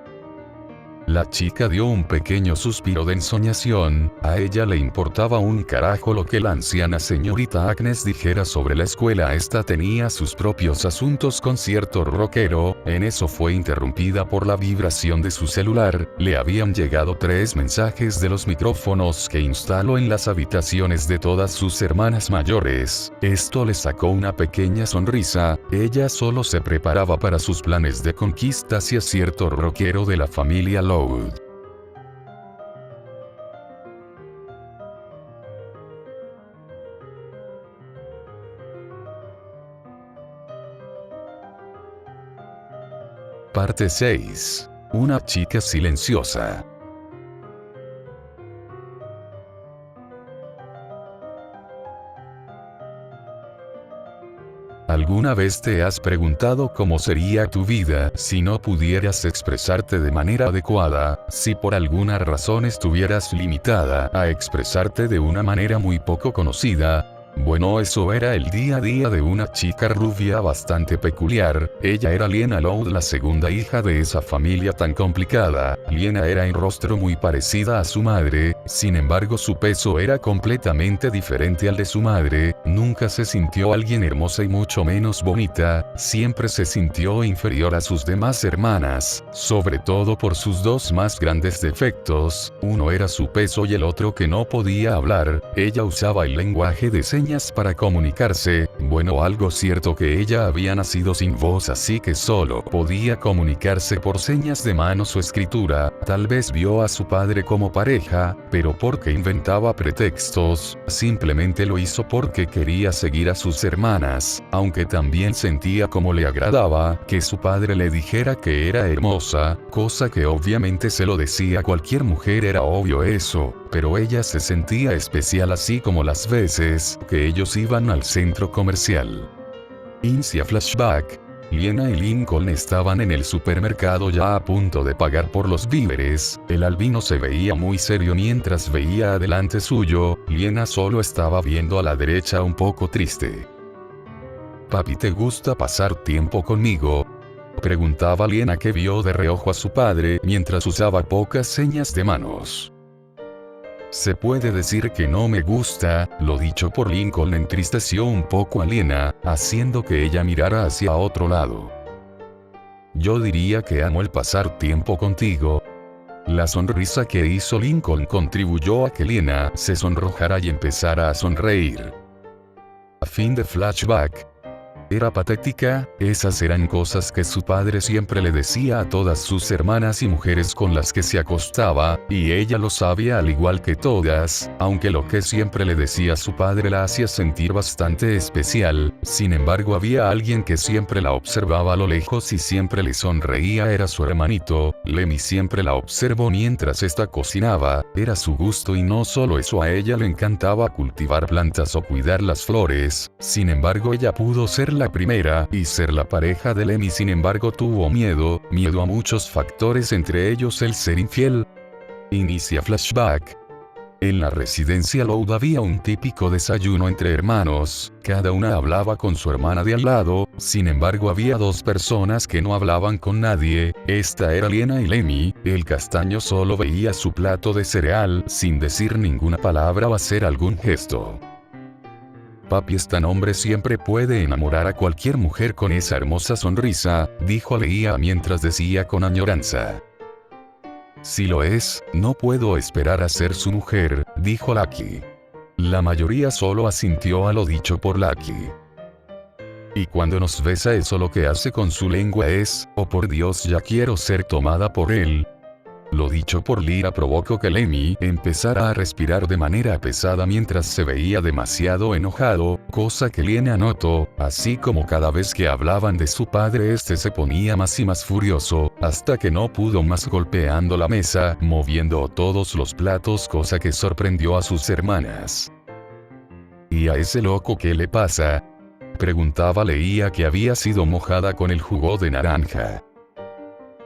La chica dio un pequeño suspiro de ensoñación. A ella le importaba un carajo lo que la anciana señorita Agnes dijera sobre la escuela. Esta tenía sus propios asuntos con cierto rockero. En eso fue interrumpida por la vibración de su celular. Le habían llegado 3 mensajes de los micrófonos que instaló en las habitaciones de todas sus hermanas mayores. Esto le sacó una pequeña sonrisa. Ella solo se preparaba para sus planes de conquista hacia cierto rockero de la familia Loud. Parte 6. Una chica silenciosa. ¿Alguna vez te has preguntado cómo sería tu vida si no pudieras expresarte de manera adecuada, si por alguna razón estuvieras limitada a expresarte de una manera muy poco conocida? Bueno, eso era el día a día de una chica rubia bastante peculiar. Ella era Liena Loud, la segunda hija de esa familia tan complicada. Liena era en rostro muy parecida a su madre, sin embargo su peso era completamente diferente al de su madre. Nunca se sintió alguien hermosa y mucho menos bonita, siempre se sintió inferior a sus demás hermanas, sobre todo por sus 2 más grandes defectos. Uno era su peso y el otro que no podía hablar. Ella usaba el lenguaje de señas señas para comunicarse. Bueno, algo cierto que ella había nacido sin voz, así que solo podía comunicarse por señas de manos o escritura. Tal vez vio a su padre como pareja, pero porque inventaba pretextos, simplemente lo hizo porque quería seguir a sus hermanas, aunque también sentía como le agradaba que su padre le dijera que era hermosa, cosa que obviamente se lo decía a cualquier mujer, era obvio eso, pero ella se sentía especial, así como las veces que ellos iban al centro comercial. Inicia flashback. Liena y Lincoln estaban en el supermercado ya a punto de pagar por los víveres. El albino se veía muy serio mientras veía adelante suyo. Liena solo estaba viendo a la derecha un poco triste. «Papi, ¿te gusta pasar tiempo conmigo?», preguntaba Liena, que vio de reojo a su padre mientras usaba pocas señas de manos. «Se puede decir que no me gusta», lo dicho por Lincoln entristeció un poco a Liena, haciendo que ella mirara hacia otro lado. «Yo diría que amo el pasar tiempo contigo». La sonrisa que hizo Lincoln contribuyó a que Liena se sonrojara y empezara a sonreír. A fin de flashback. Era patética, esas eran cosas que su padre siempre le decía a todas sus hermanas y mujeres con las que se acostaba, y ella lo sabía al igual que todas, aunque lo que siempre le decía su padre la hacía sentir bastante especial. Sin embargo, había alguien que siempre la observaba a lo lejos y siempre le sonreía, era su hermanito. Lemmy siempre la observó mientras esta cocinaba, era su gusto, y no solo eso, a ella le encantaba cultivar plantas o cuidar las flores. Sin embargo, ella pudo ser la primera y ser la pareja de Lemmy. Sin embargo, tuvo miedo a muchos factores, entre ellos el ser infiel. Inicia flashback. En la residencia Loud había un típico desayuno entre hermanos, cada una hablaba con su hermana de al lado. Sin embargo, había dos personas que no hablaban con nadie, esta era Liena y Lemmy. El castaño solo veía su plato de cereal sin decir ninguna palabra o hacer algún gesto. «Papi, este hombre siempre puede enamorar a cualquier mujer con esa hermosa sonrisa», dijo Leia mientras decía con añoranza. «Si lo es, no puedo esperar a ser su mujer», dijo Lucky. La mayoría solo asintió a lo dicho por Lucky. «Y cuando nos besa, eso lo que hace con su lengua es, oh por Dios, ya quiero ser tomada por él». Lo dicho por Lyra provocó que Lemmy empezara a respirar de manera pesada mientras se veía demasiado enojado, cosa que Liena notó, así como cada vez que hablaban de su padre este se ponía más y más furioso, hasta que no pudo más, golpeando la mesa, moviendo todos los platos, cosa que sorprendió a sus hermanas. «¿Y a ese loco qué le pasa?», preguntaba Leia, que había sido mojada con el jugo de naranja.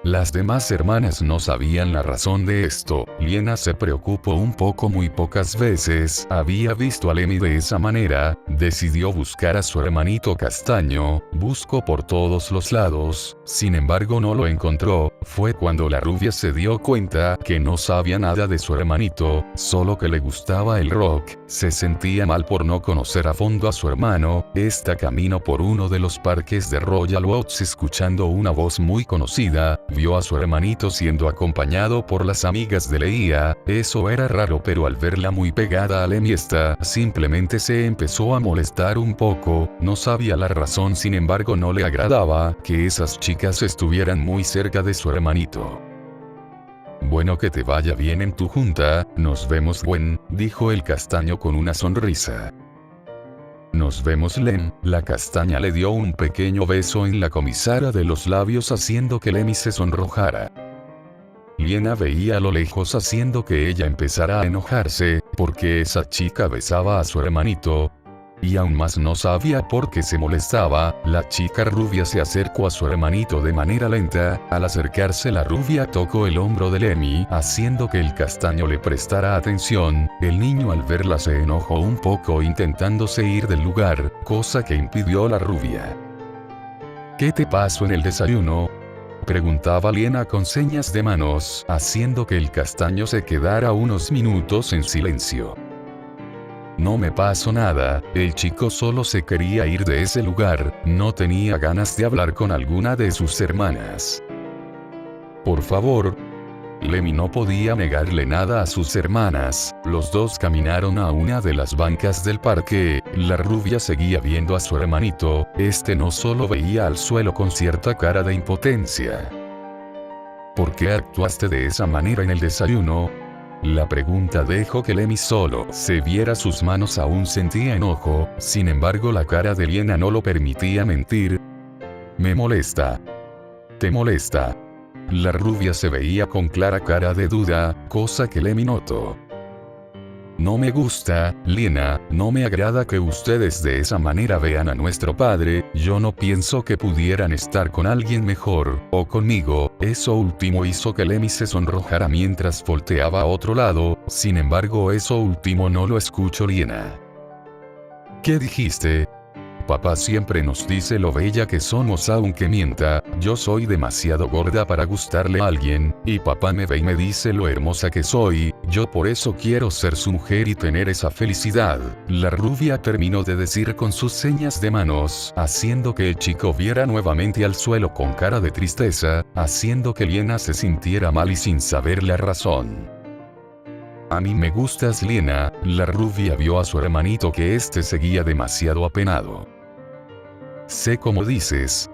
Las demás hermanas no sabían la razón de esto. Liena se preocupó un poco, muy pocas veces había visto a Lemmy de esa manera. Decidió buscar a su hermanito castaño, buscó por todos los lados, sin embargo no lo encontró. Fue cuando la rubia se dio cuenta que no sabía nada de su hermanito, solo que le gustaba el rock. Se sentía mal por no conocer a fondo a su hermano. Esta caminó por uno de los parques de Royal Oaks escuchando una voz muy conocida. Vio a su hermanito siendo acompañado por las amigas de Leia. Eso era raro, pero al verla muy pegada a Lemmy, esta simplemente se empezó a molestar un poco. No sabía la razón, sin embargo no le agradaba que esas chicas estuvieran muy cerca de su hermanito. «Bueno, que te vaya bien en tu junta, nos vemos, Gwen», dijo el castaño con una sonrisa. «Nos vemos, Lem». La castaña le dio un pequeño beso en la comisura de los labios, haciendo que Lemmy se sonrojara. Liena veía a lo lejos, haciendo que ella empezara a enojarse, porque esa chica besaba a su hermanito. Y aún más no sabía por qué se molestaba. La chica rubia se acercó a su hermanito de manera lenta. Al acercarse, la rubia tocó el hombro de Lemmy, haciendo que el castaño le prestara atención. El niño al verla se enojó un poco, intentándose ir del lugar, cosa que impidió la rubia. «¿Qué te pasó en el desayuno?», preguntaba Liena con señas de manos, haciendo que el castaño se quedara unos minutos en silencio. «No me pasó nada, el chico solo se quería ir de ese lugar, no tenía ganas de hablar con alguna de sus hermanas». «Por favor», Lemmy no podía negarle nada a sus hermanas. Los dos caminaron a una de las bancas del parque. La rubia seguía viendo a su hermanito. Este no solo veía al suelo con cierta cara de impotencia. ¿Por qué actuaste de esa manera en el desayuno? La pregunta dejó que Lemmy solo se viera sus manos. Aún sentía enojo, sin embargo la cara de Liena no lo permitía mentir. Me molesta. ¿Te molesta? La rubia se veía con clara cara de duda, cosa que Lemmy notó. No me gusta, Liena, no me agrada que ustedes de esa manera vean a nuestro padre. Yo no pienso que pudieran estar con alguien mejor, o conmigo. Eso último hizo que Lemmy se sonrojara mientras volteaba a otro lado. Sin embargo, eso último no lo escuchó Liena. ¿Qué dijiste? Papá siempre nos dice lo bella que somos aunque mienta. Yo soy demasiado gorda para gustarle a alguien, y papá me ve y me dice lo hermosa que soy. Yo por eso quiero ser su mujer y tener esa felicidad. La rubia terminó de decir con sus señas de manos, haciendo que el chico viera nuevamente al suelo con cara de tristeza, haciendo que Liena se sintiera mal y sin saber la razón. A mí me gustas, Liena. La rubia vio a su hermanito que este seguía demasiado apenado. Sé cómo dices.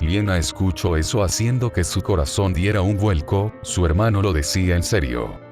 Liena escuchó eso haciendo que su corazón diera un vuelco. Su hermano lo decía en serio.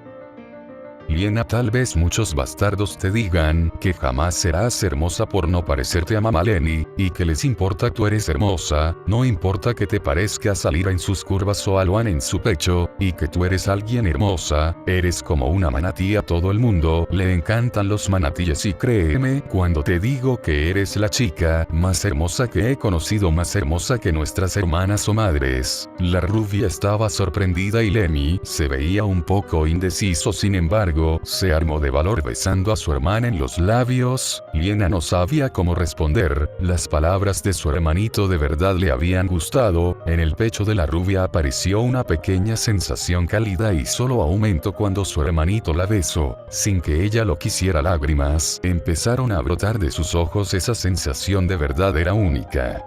Liena, tal vez muchos bastardos te digan que jamás serás hermosa por no parecerte a mamá Lenny, y que les importa tú eres hermosa, no importa que te parezcas a Lyra en sus curvas o a Luan en su pecho, y que tú eres alguien hermosa, eres como una manatí. A todo el mundo le encantan los manatíes y créeme cuando te digo que eres la chica más hermosa que he conocido, más hermosa que nuestras hermanas o madres. La rubia estaba sorprendida y Lemmy se veía un poco indeciso. Sin embargo, se armó de valor besando a su hermana en los labios. Liena no sabía cómo responder. Las palabras de su hermanito de verdad le habían gustado. En el pecho de la rubia apareció una pequeña sensación cálida y solo aumentó cuando su hermanito la besó. Sin que ella lo quisiera, lágrimas empezaron a brotar de sus ojos. Esa sensación de verdad era única.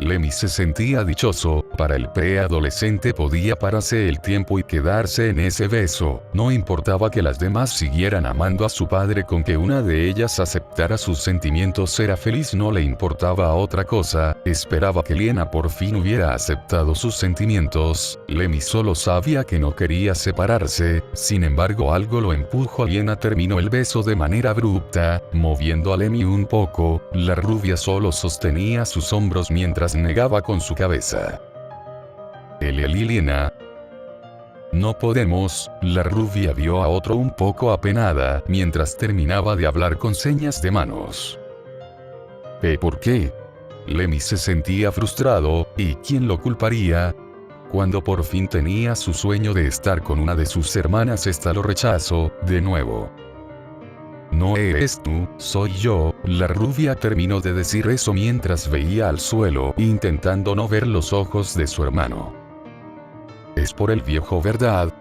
Lemmy se sentía dichoso. Para el preadolescente podía pararse el tiempo y quedarse en ese beso. No importaba que las demás siguieran amando a su padre, con que una de ellas aceptara sus sentimientos era feliz. No le importaba otra cosa. Esperaba que Liena por fin hubiera aceptado sus sentimientos. Lemmy solo sabía que no quería separarse. Sin embargo, algo lo empujó. Liena terminó el beso de manera abrupta, moviendo a Lemmy un poco. La rubia solo sostenía sus hombros mientras negaba con su cabeza. Liena. No podemos. La rubia vio a otro un poco apenada mientras terminaba de hablar con señas de manos. ¿Por qué? Lemmy se sentía frustrado, ¿y quién lo culparía? Cuando por fin tenía su sueño de estar con una de sus hermanas, esta lo rechazó de nuevo. No eres tú, soy yo. La rubia terminó de decir eso mientras veía al suelo, intentando no ver los ojos de su hermano. Es por el viejo, ¿verdad?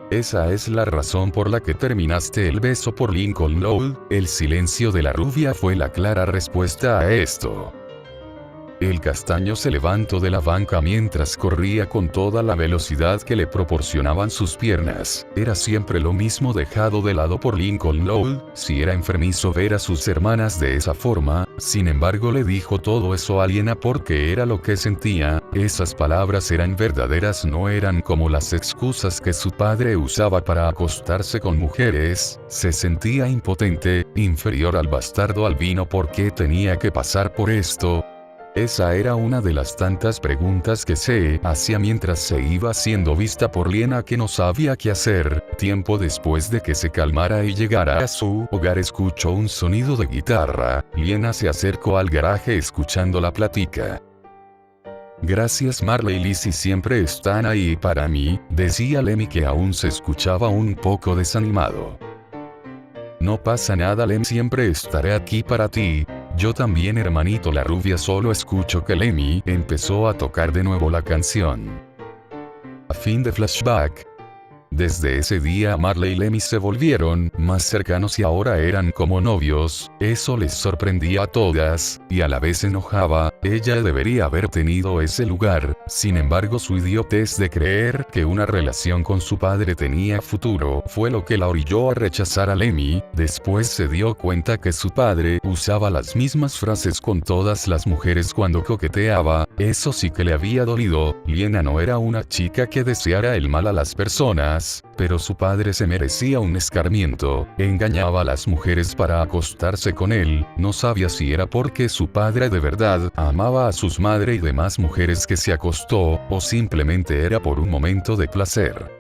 Esa es la razón por la que terminaste el beso por Lincoln Road. El silencio de la rubia fue la clara respuesta a esto. El castaño se levantó de la banca mientras corría con toda la velocidad que le proporcionaban sus piernas. Era siempre lo mismo, dejado de lado por Lincoln Road. Si era enfermizo ver a sus hermanas de esa forma. Sin embargo, le dijo todo eso a Liena porque era lo que sentía. Esas palabras eran verdaderas, no eran como las excusas que su padre usaba para acostarse con mujeres. Se sentía impotente, inferior al bastardo albino. ¿Por qué tenía que pasar por esto? Esa era una de las tantas preguntas que se hacía mientras se iba siendo vista por Liena, que no sabía qué hacer. Tiempo después de que se calmara y llegara a su hogar, escuchó un sonido de guitarra. Liena se acercó al garaje escuchando la plática. Gracias Marley y Lizzie, siempre están ahí para mí, decía Lemmy, que aún se escuchaba un poco desanimado. No pasa nada, Lemmy, siempre estaré aquí para ti. Yo también, hermanito. La rubia solo escuchó que Lemmy empezó a tocar de nuevo la canción. A fin de flashback. Desde ese día Marley y Lemmy se volvieron más cercanos y ahora eran como novios. Eso les sorprendía a todas, y a la vez enojaba. Ella debería haber tenido ese lugar. Sin embargo, su idiotez de creer que una relación con su padre tenía futuro fue lo que la orilló a rechazar a Lemmy. Después se dio cuenta que su padre usaba las mismas frases con todas las mujeres cuando coqueteaba. Eso sí que le había dolido. Liena no era una chica que deseara el mal a las personas, pero su padre se merecía un escarmiento. Engañaba a las mujeres para acostarse con él. No sabía si era porque su padre de verdad amaba a sus madre y demás mujeres que se acostó, o simplemente era por un momento de placer.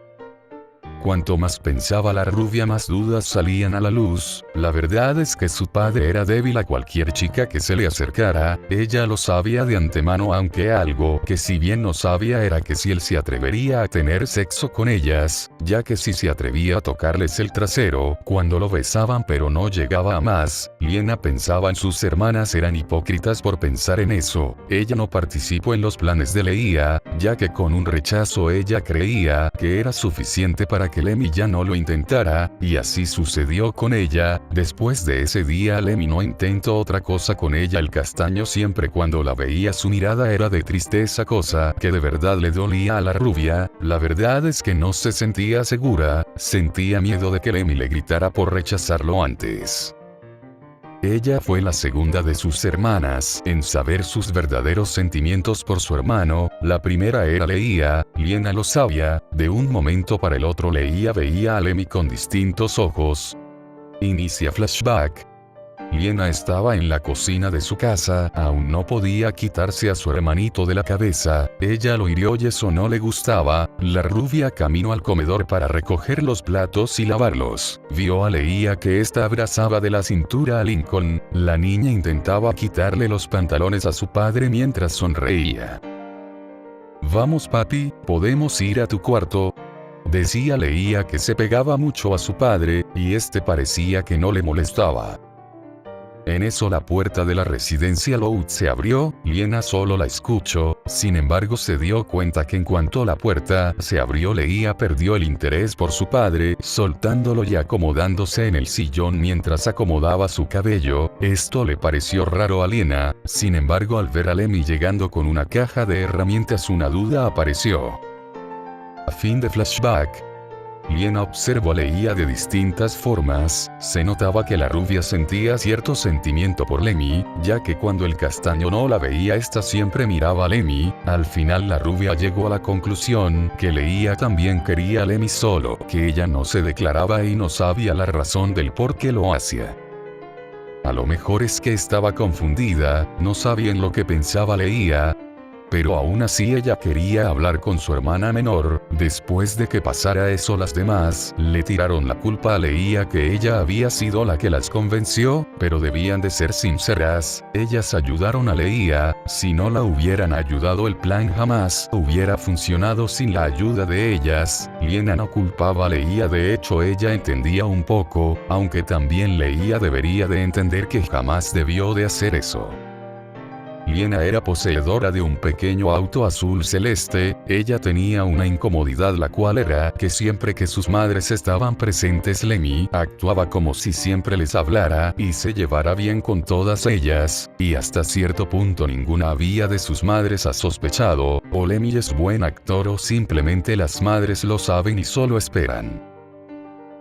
Cuanto más pensaba la rubia, más dudas salían a la luz. La verdad es que su padre era débil a cualquier chica que se le acercara. Ella lo sabía de antemano, aunque algo que si bien no sabía era que si él se atrevería a tener sexo con ellas, ya que si se atrevía a tocarles el trasero cuando lo besaban pero no llegaba a más. Liena pensaba en sus hermanas eran hipócritas por pensar en eso. Ella no participó en los planes de Leia, ya que con un rechazo ella creía que era suficiente para que Lemmy ya no lo intentara, y así sucedió con ella. Después de ese día Lemmy no intentó otra cosa con ella. El castaño siempre cuando la veía su mirada era de tristeza, cosa que de verdad le dolía a la rubia. La verdad es que no se sentía segura, sentía miedo de que Lemmy le gritara por rechazarlo antes. Ella fue la segunda de sus hermanas en saber sus verdaderos sentimientos por su hermano. La primera era Leia. Liena lo sabía. De un momento para el otro Leia veía a Lemmy con distintos ojos. Inicia flashback. Liena estaba en la cocina de su casa, aún no podía quitarse a su hermanito de la cabeza. Ella lo hirió y eso no le gustaba. La rubia caminó al comedor para recoger los platos y lavarlos. Vio a Leia que ésta abrazaba de la cintura a Lincoln. La niña intentaba quitarle los pantalones a su padre mientras sonreía. «Vamos papi, podemos ir a tu cuarto», decía Leia, que se pegaba mucho a su padre, y este parecía que no le molestaba. En eso la puerta de la residencia Loud se abrió. Liena solo la escuchó. Sin embargo se dio cuenta que en cuanto la puerta se abrió Leia perdió el interés por su padre, soltándolo y acomodándose en el sillón mientras acomodaba su cabello. Esto le pareció raro a Liena. Sin embargo, al ver a Lemmy llegando con una caja de herramientas, una duda apareció. A fin de flashback. Liena observó a Leia de distintas formas. Se notaba que la rubia sentía cierto sentimiento por Lemmy, ya que cuando el castaño no la veía, esta siempre miraba a Lemmy. Al final la rubia llegó a la conclusión que Leia también quería a Lemmy, solo que ella no se declaraba y no sabía la razón del por qué lo hacía. A lo mejor es que estaba confundida, no sabía en lo que pensaba Leia. Pero aún así ella quería hablar con su hermana menor. Después de que pasara eso, las demás le tiraron la culpa a Leia, que ella había sido la que las convenció, pero debían de ser sinceras. Ellas ayudaron a Leia. Si no la hubieran ayudado, el plan jamás hubiera funcionado sin la ayuda de ellas. Liena no culpaba a Leia, de hecho ella entendía un poco, aunque también Leia debería de entender que jamás debió de hacer eso. Liena era poseedora de un pequeño auto azul celeste. Ella tenía una incomodidad, la cual era que siempre que sus madres estaban presentes, Lemmy actuaba como si siempre les hablara y se llevara bien con todas ellas, y hasta cierto punto ninguna había de sus madres ha sospechado, o Lemmy es buen actor o simplemente las madres lo saben y solo esperan.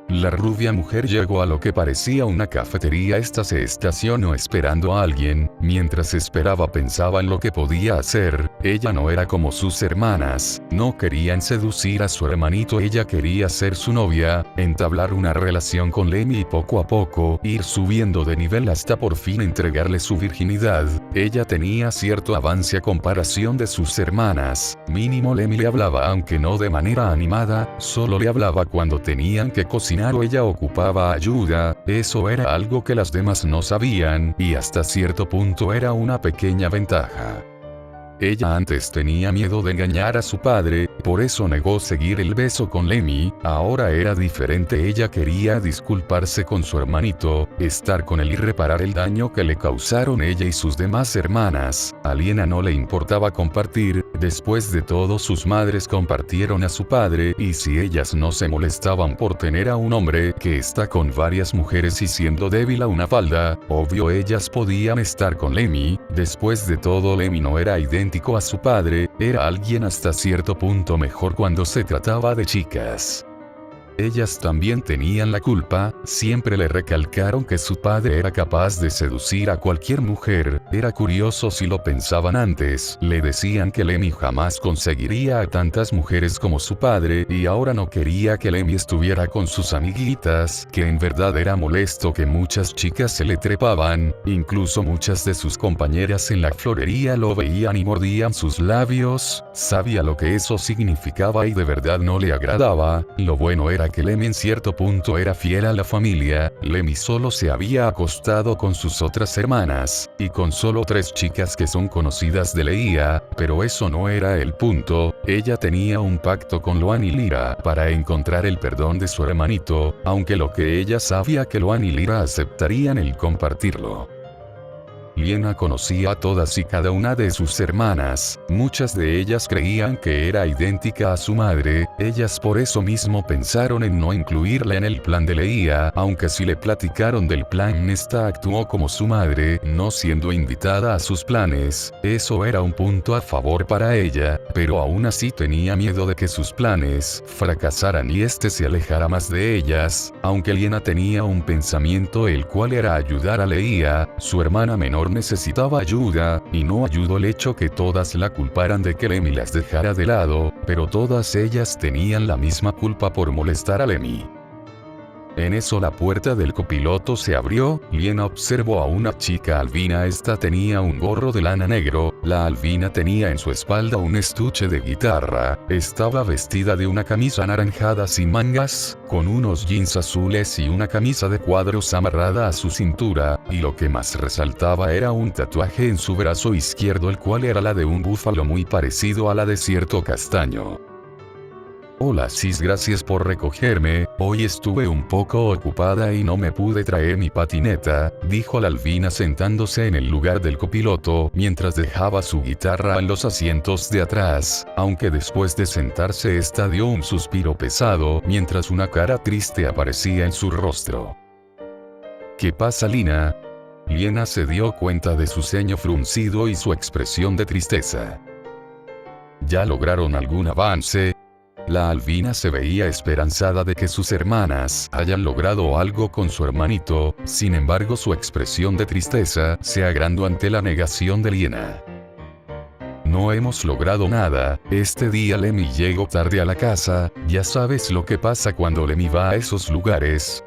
La rubia mujer llegó a lo que parecía una cafetería. Esta se estacionó esperando a alguien. Mientras esperaba pensaba en lo que podía hacer. Ella no era como sus hermanas, no querían seducir a su hermanito, ella quería ser su novia, entablar una relación con Lemmy y poco a poco ir subiendo de nivel hasta por fin entregarle su virginidad. Ella tenía cierto avance a comparación de sus hermanas. Mínimo Lemmy le hablaba, aunque no de manera animada, solo le hablaba cuando tenían que cocinar o ella ocupaba ayuda. Eso era algo que las demás no sabían, y hasta cierto punto era una pequeña ventaja. Ella antes tenía miedo de engañar a su padre, por eso negó seguir el beso con Lemmy. Ahora era diferente, ella quería disculparse con su hermanito, estar con él y reparar el daño que le causaron ella y sus demás hermanas. A Liena no le importaba compartir, después de todo sus madres compartieron a su padre, y si ellas no se molestaban por tener a un hombre que está con varias mujeres y siendo débil a una falda, obvio ellas podían estar con Lemmy. Después de todo, Lemmy no era idéntico a su padre, era alguien hasta cierto punto mejor cuando se trataba de chicas. Ellas también tenían la culpa, siempre le recalcaron que su padre era capaz de seducir a cualquier mujer, era curioso si lo pensaban antes, le decían que Lemmy jamás conseguiría a tantas mujeres como su padre y ahora no quería que Lemmy estuviera con sus amiguitas, que en verdad era molesto que muchas chicas se le trepaban, incluso muchas de sus compañeras en la florería lo veían y mordían sus labios, sabía lo que eso significaba y de verdad no le agradaba. Lo bueno era que Lemmy en cierto punto era fiel a la familia. Lemmy solo se había acostado con sus otras hermanas, y con solo 3 chicas que son conocidas de Leia, pero eso no era el punto. Ella tenía un pacto con Loan y Lyra para encontrar el perdón de su hermanito, aunque lo que ella sabía que Loan y Lyra aceptarían el compartirlo. Liena conocía a todas y cada una de sus hermanas, muchas de ellas creían que era idéntica a su madre, ellas por eso mismo pensaron en no incluirla en el plan de Leia, aunque si le platicaron del plan esta actuó como su madre, no siendo invitada a sus planes, eso era un punto a favor para ella, pero aún así tenía miedo de que sus planes fracasaran y se alejara más de ellas, aunque Liena tenía un pensamiento el cual era ayudar a Leia, su hermana menor necesitaba ayuda, y no ayudó el hecho que todas la culparan de que Lemmy las dejara de lado, pero todas ellas tenían la misma culpa por molestar a Lemmy. En eso la puerta del copiloto se abrió, Liena observó a una chica albina, esta tenía un gorro de lana negro, la albina tenía en su espalda un estuche de guitarra, estaba vestida de una camisa anaranjada sin mangas, con unos jeans azules y una camisa de cuadros amarrada a su cintura, y lo que más resaltaba era un tatuaje en su brazo izquierdo el cual era la de un búfalo muy parecido a la de cierto castaño. Hola Sis, gracias por recogerme, hoy estuve un poco ocupada y no me pude traer mi patineta, dijo la albina sentándose en el lugar del copiloto mientras dejaba su guitarra en los asientos de atrás, aunque después de sentarse esta dio un suspiro pesado mientras una cara triste aparecía en su rostro. ¿Qué pasa, Lina? Liena se dio cuenta de su ceño fruncido y su expresión de tristeza. ¿Ya lograron algún avance? La albina se veía esperanzada de que sus hermanas hayan logrado algo con su hermanito, sin embargo su expresión de tristeza se agrandó ante la negación de Liena. No hemos logrado nada, este día Lemmy llegó tarde a la casa, ya sabes lo que pasa cuando Lemmy va a esos lugares.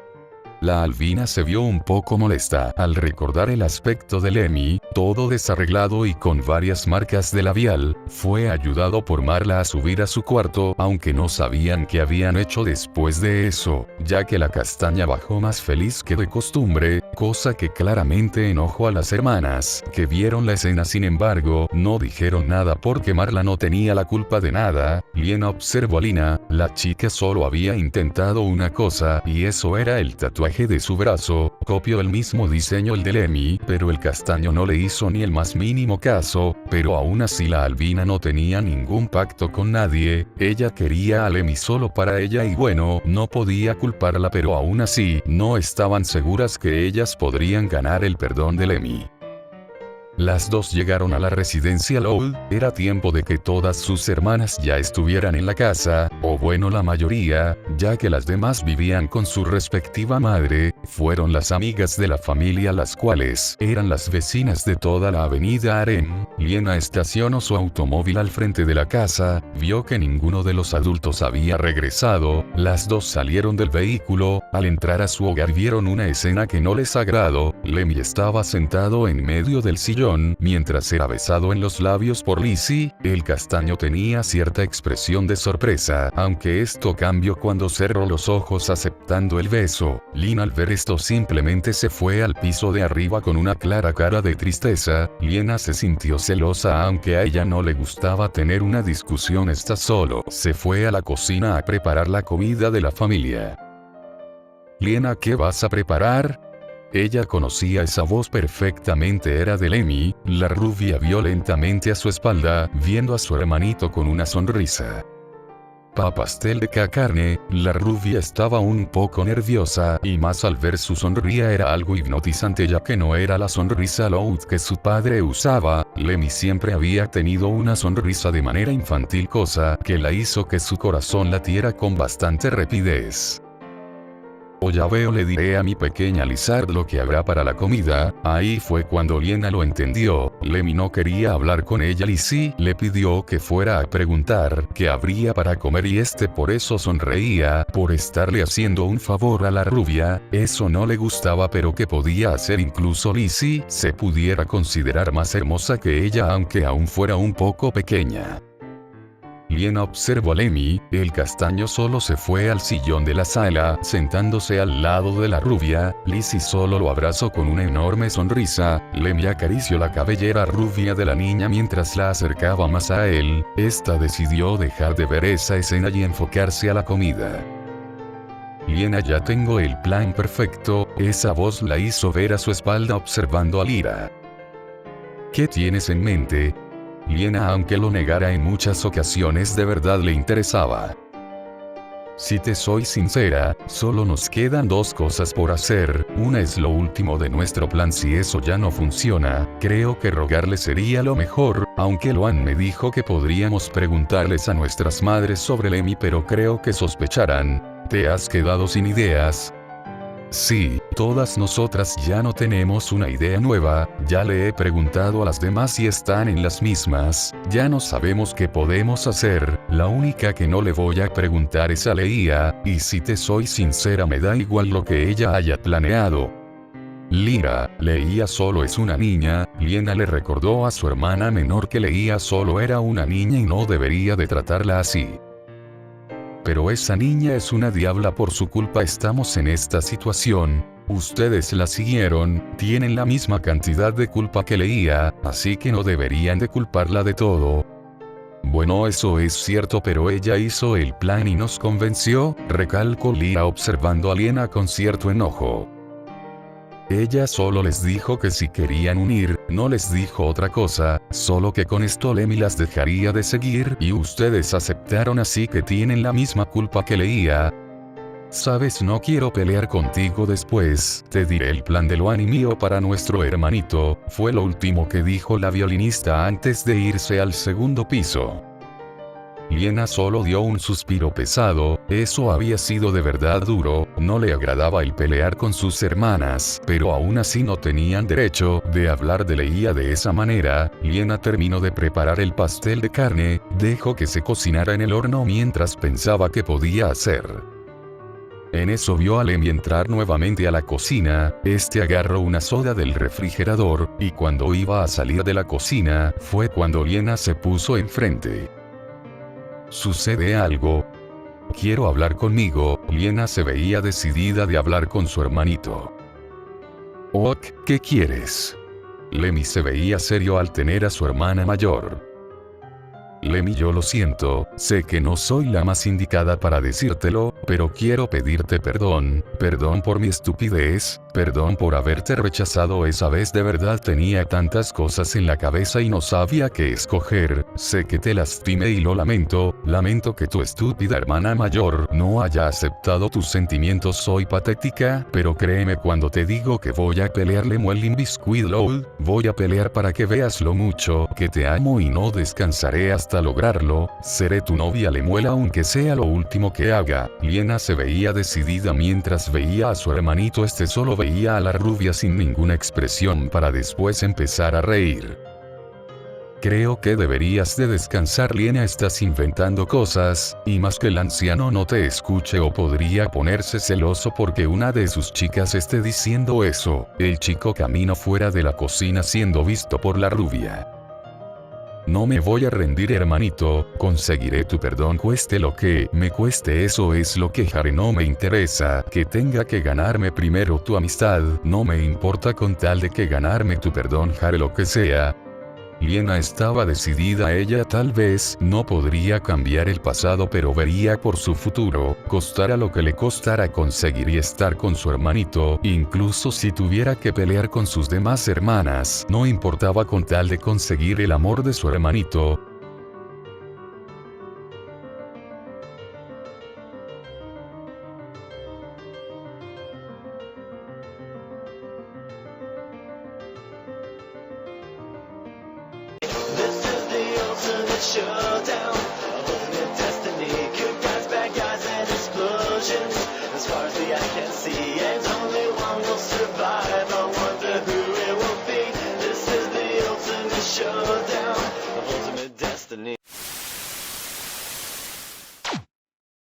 La albina se vio un poco molesta al recordar el aspecto de Lemmy, todo desarreglado y con varias marcas de labial. Fue ayudado por Marla a subir a su cuarto, aunque no sabían qué habían hecho después de eso, ya que la castaña bajó más feliz que de costumbre, cosa que claramente enojó a las hermanas, que vieron la escena. Sin embargo, no dijeron nada porque Marla no tenía la culpa de nada. Liena observó a Lina, la chica solo había intentado una cosa, y eso era el tatuaje de su brazo, copió el mismo diseño el de Lemmy, pero el castaño no le hizo ni el más mínimo caso, pero aún así la albina no tenía ningún pacto con nadie, ella quería a Lemmy solo para ella y bueno, no podía culparla, pero aún así, no estaban seguras que ellas podrían ganar el perdón de Lemmy. Las dos llegaron a la residencia Loud, era tiempo de que todas sus hermanas ya estuvieran en la casa, o bueno la mayoría, ya que las demás vivían con su respectiva madre, fueron las amigas de la familia las cuales eran las vecinas de toda la avenida Harem. Liena estacionó su automóvil al frente de la casa, vio que ninguno de los adultos había regresado, las dos salieron del vehículo, al entrar a su hogar vieron una escena que no les agradó, Lemmy estaba sentado en medio del sillón, atención mientras era besado en los labios por Lizzie. El castaño tenía cierta expresión de sorpresa, aunque esto cambió cuando cerró los ojos aceptando el beso. Lynn al ver esto simplemente se fue al piso de arriba con una clara cara de tristeza. Liena se sintió celosa aunque a ella no le gustaba tener una discusión. Esta solo se fue a la cocina a preparar la comida de la familia. Liena, ¿qué vas a preparar? Ella conocía esa voz perfectamente, era de Lemmy. La rubia vio lentamente a su espalda, viendo a su hermanito con una sonrisa. Pastel de carne. La rubia estaba un poco nerviosa, y más al ver su sonrisa era algo hipnotizante ya que no era la sonrisa loud que su padre usaba. Lemmy siempre había tenido una sonrisa de manera infantil, cosa que la hizo que su corazón latiera con bastante rapidez. O ya veo, le diré a mi pequeña Lizard lo que habrá para la comida. Ahí fue cuando Liena lo entendió. Lemmy no quería hablar con ella. Lizzie le pidió que fuera a preguntar qué habría para comer y por eso sonreía, por estarle haciendo un favor a la rubia. Eso no le gustaba, pero que podía hacer. Incluso Lizzie se pudiera considerar más hermosa que ella aunque aún fuera un poco pequeña. Liena observó a Lemmy. El castaño solo se fue al sillón de la sala, sentándose al lado de la rubia. Lizzie solo lo abrazó con una enorme sonrisa. Lemmy acarició la cabellera rubia de la niña mientras la acercaba más a él. Esta decidió dejar de ver esa escena y enfocarse a la comida. Liena, ya tengo el plan perfecto. Esa voz la hizo ver a su espalda observando a Lyra. ¿Qué tienes en mente? Liena, aunque lo negara en muchas ocasiones, de verdad le interesaba. Si te soy sincera, solo nos quedan dos cosas por hacer. Una es lo último de nuestro plan. Si eso ya no funciona, creo que rogarle sería lo mejor, aunque Loan me dijo que podríamos preguntarles a nuestras madres sobre Lemmy, pero creo que sospecharán. ¿Te has quedado sin ideas? Sí, todas nosotras ya no tenemos una idea nueva. Ya le he preguntado a las demás y están en las mismas. Ya no sabemos qué podemos hacer. La única que no le voy a preguntar es a Leia, y si te soy sincera me da igual lo que ella haya planeado. Lyra, Leia solo es una niña. Liena le recordó a su hermana menor que Leia solo era una niña y no debería de tratarla así. Pero esa niña es una diabla, por su culpa estamos en esta situación. Ustedes la siguieron, tienen la misma cantidad de culpa que Leia, así que no deberían de culparla de todo. Bueno, eso es cierto, pero ella hizo el plan y nos convenció, recalcó Lyra observando a Liena con cierto enojo. Ella solo les dijo que si querían unir, no les dijo otra cosa, solo que con esto Lemmy las dejaría de seguir y ustedes aceptaron, así que tienen la misma culpa que Leia. Sabes, no quiero pelear contigo después, te diré el plan de Loan y mío para nuestro hermanito, fue lo último que dijo la violinista antes de irse al segundo piso. Liena solo dio un suspiro pesado. Eso había sido de verdad duro. No le agradaba el pelear con sus hermanas, pero aún así no tenían derecho de hablar de Leia de esa manera. Liena terminó de preparar el pastel de carne, dejó que se cocinara en el horno mientras pensaba qué podía hacer. En eso vio a Lemmy entrar nuevamente a la cocina. Agarró una soda del refrigerador, y cuando iba a salir de la cocina, fue cuando Liena se puso enfrente. ¿Sucede algo? Quiero hablar conmigo. Liena se veía decidida de hablar con su hermanito. Ok, ¿qué quieres? Lemmy se veía serio al tener a su hermana mayor. Lemmy, yo lo siento, sé que no soy la más indicada para decírtelo, pero quiero pedirte perdón por mi estupidez, perdón por haberte rechazado esa vez. De verdad tenía tantas cosas en la cabeza y no sabía qué escoger. Sé que te lastimé y lo lamento que tu estúpida hermana mayor no haya aceptado tus sentimientos. Soy patética, pero créeme cuando te digo que voy a pelearle Muelin Biscuit LOL, voy a pelear para que veas lo mucho que te amo y no descansaré hasta lograrlo. Seré tu novia Lemuel aunque sea lo último que haga. Liena se veía decidida mientras veía a su hermanito. Solo veía a la rubia sin ninguna expresión para después empezar a reír. Creo que deberías de descansar, Liena, estás inventando cosas, y más que el anciano no te escuche o podría ponerse celoso porque una de sus chicas esté diciendo eso. El chico caminó fuera de la cocina siendo visto por la rubia. No me voy a rendir, hermanito, conseguiré tu perdón cueste lo que me cueste, eso es lo que haré, no me interesa que tenga que ganarme primero tu amistad, no me importa con tal de que ganarme tu perdón, haré lo que sea. Liena estaba decidida, ella tal vez no podría cambiar el pasado pero vería por su futuro, costara lo que le costara conseguiría estar con su hermanito, incluso si tuviera que pelear con sus demás hermanas, no importaba con tal de conseguir el amor de su hermanito. Showdown, a whole new destiny, good guys, bad guys, and explosions. As far as the eye can see, and only one will survive. I wonder who it will be. This is the ultimate show.